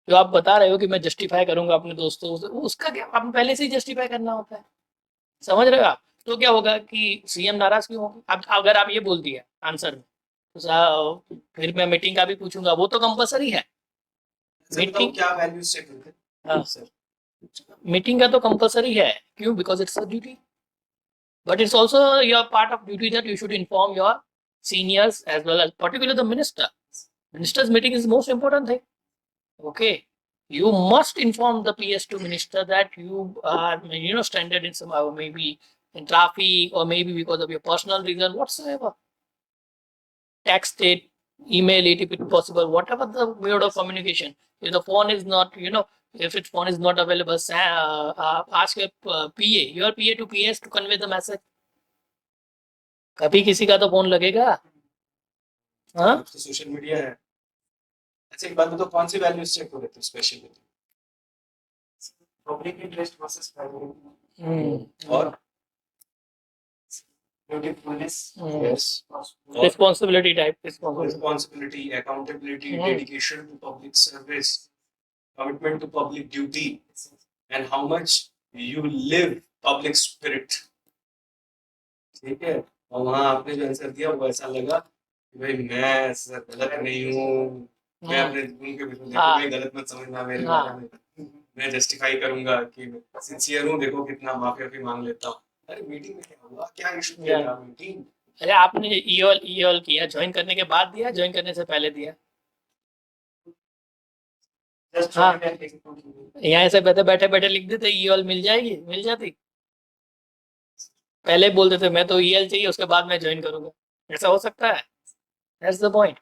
Speaker 3: जो आप बता रहे हो कि मैं जस्टिफाई करूंगा अपने दोस्तों से, उसका क्या आपको पहले से ही जस्टिफाई करना होता है. समझ रहे हो आप? तो क्या होगा कि सीएम नाराज क्यों होंगे. अब अगर आप ये बोल दिया आंसर में तो फिर मैं मीटिंग का भी पूछूंगा, वो तो कंपलसरी है.
Speaker 1: मीटिंग क्या वैल्यूज चेक करते हैं?
Speaker 3: हाँ सर, मीटिंग का तो कंपलसरी है. क्यों? Because it's a duty. But it's also your part of duty that you should inform your seniors as well as particular the minister. Minister's meeting is the most important thing. Okay, you must inform the PS2 minister that you are stranded in some maybe in traffic or maybe because of your personal reason whatsoever. Text it, email it if it's possible, whatever the mode of communication. If the phone is not, if its phone is not available, ask your your PA to PS to convey the message. कभी किसी का तो phone लगेगा. हाँ,
Speaker 1: तो social media है. अच्छा एक बात बताओ, कौन सी वैल्यूज चेक हो रहे थे specially?
Speaker 5: Public interest versus private.
Speaker 1: और
Speaker 5: dutifulness,
Speaker 1: Yes.
Speaker 3: Responsibility type. Responsibility.
Speaker 1: Responsibility, accountability,
Speaker 3: Hmm.
Speaker 1: dedication to public service, commitment to public duty, and how much you live public spirit. ठीक है, और वहाँ आपने जो आंसर दिया वो ऐसा लगा कि भाई मैं सर गलत नहीं हूँ, मैं
Speaker 3: Hmm.
Speaker 1: अपने उनके बिल्कुल देखो
Speaker 3: हाँ।
Speaker 1: भाई गलत मत समझना मेरे
Speaker 3: हाँ।
Speaker 1: बारे में, मैं जस्टिफाई करूंगा कि सिंसियर हूँ, देखो कितना माफी मांग लेता हूँ। अरे मीटिंग में क्या हुआ, क्या इशू किया था मीटिंग?
Speaker 3: अरे आपने ईओल किया, ज्वाइन करने के बाद दिया, ज्वाइन करने से पहले दिया?
Speaker 5: just
Speaker 3: हाँ।
Speaker 5: join and execute.
Speaker 3: यहाँ ऐसे बैठे बैठे लिख देते ईओल मिल जाएगी, मिल जाती। पहले बोल देते मैं तो ईएल चाहिए, उसके बाद मैं ज्वाइन करूंगा। ऐसा हो सकता है? That's the point.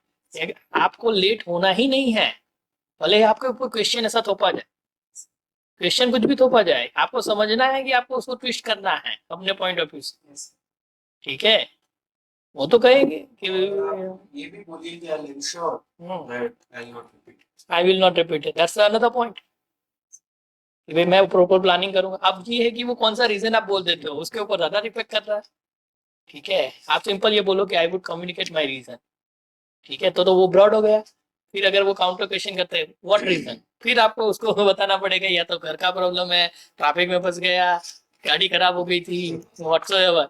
Speaker 3: आपको लेट होना ही नहीं है, भले ही आपके ऊपर क्वेश्चन ऐसा थोपा जाए, क्वेश्चन कुछ भी थोपा जाए, आपको समझना है कि आपको उसको ट्विस्ट करना है अपने पॉइंट ऑफ व्यू से।
Speaker 5: Yes.
Speaker 3: ठीक है, वो तो कहेंगे कि
Speaker 1: ये भी बोलिए कि I'll ensure that I'll not repeat.
Speaker 3: I will not repeat it, that's another point. कि भाई मैं प्रॉपर प्लानिंग करूंगा। अब ये है कि वो कौन सा रीजन आप बोल देते हो, उसके ऊपर ज्यादा इफेक्ट कर रहा है। ठीक है, आप सिंपल ये बोलो कि I would communicate my reason. ठीक है, तो वो ब्रॉड हो गया। फिर अगर वो काउंटर क्वेश्चन करते हैं व्हाट रीजन, फिर आपको उसको बताना पड़ेगा या तो घर का प्रॉब्लम है, ट्रैफिक में फंस गया, गाड़ी खराब हो गई थी, व्हाटसोएवर।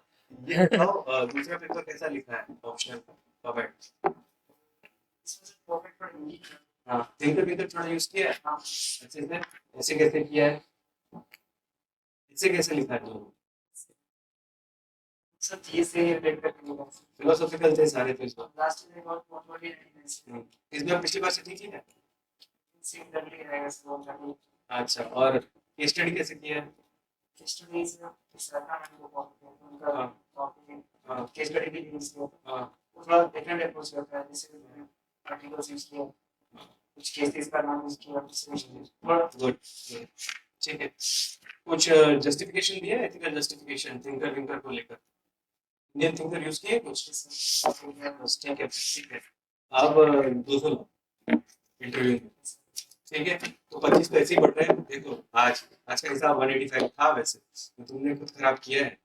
Speaker 1: ये बताओ दूसरा पेपर कैसा लिखा है ऑप्शनल का? बैठ
Speaker 5: This was perfect for English.
Speaker 1: हाँ, थिंकर भी तो थोड़ा यूज किया है। हाँ, अच्छे से ऐसे कैसे किया है, इसे कैसे लिखा है? तो
Speaker 5: So GSA related to
Speaker 1: philosophical थे सारे तो इस बार।
Speaker 5: last year I got 129.
Speaker 1: इस बार पिछली बार से ठीक ही है।
Speaker 5: Similarly, I was 130.
Speaker 1: अच्छा, और केस स्टडी कैसे किया है?
Speaker 5: Studies सरकार ने वो उनका
Speaker 1: हाँ।
Speaker 5: टॉपिक
Speaker 1: हाँ।
Speaker 5: केस स्टडी भी यूज किया,
Speaker 1: हाँ,
Speaker 5: थोड़ा डिफरेंट अप्रोच करता है, जैसे आर्टिकल्स यूज किया, कुछ केसेस का नाम यूज किया, थोड़ा
Speaker 1: गुड, ठीक है। कुछ जस्टिफिकेशन दिया है, एथिकल जस्टिफिकेशन थिंकर विंकर को लेकर? इंडियन थिंकर यूज किए कुछ? ठीक है, ठीक है। अब 200 लो इंटरव्यू में, ठीक है? तो 25 तो ऐसे ही बढ़ रहे हैं। देखो आज का हिसाब 185 था वैसे, तो तुमने खुद खराब किया है।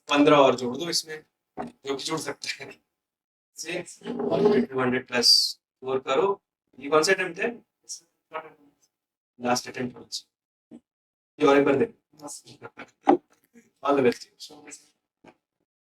Speaker 1: 15 और जोड़ दो इसमें, जो कि जुड़ सकता है। 200 प्लस 4 करो। ये कौन सा अटेम्प्ट है? लास्ट अटेम्प्ट होना चाहिए। ये और एक बार दे। All the best.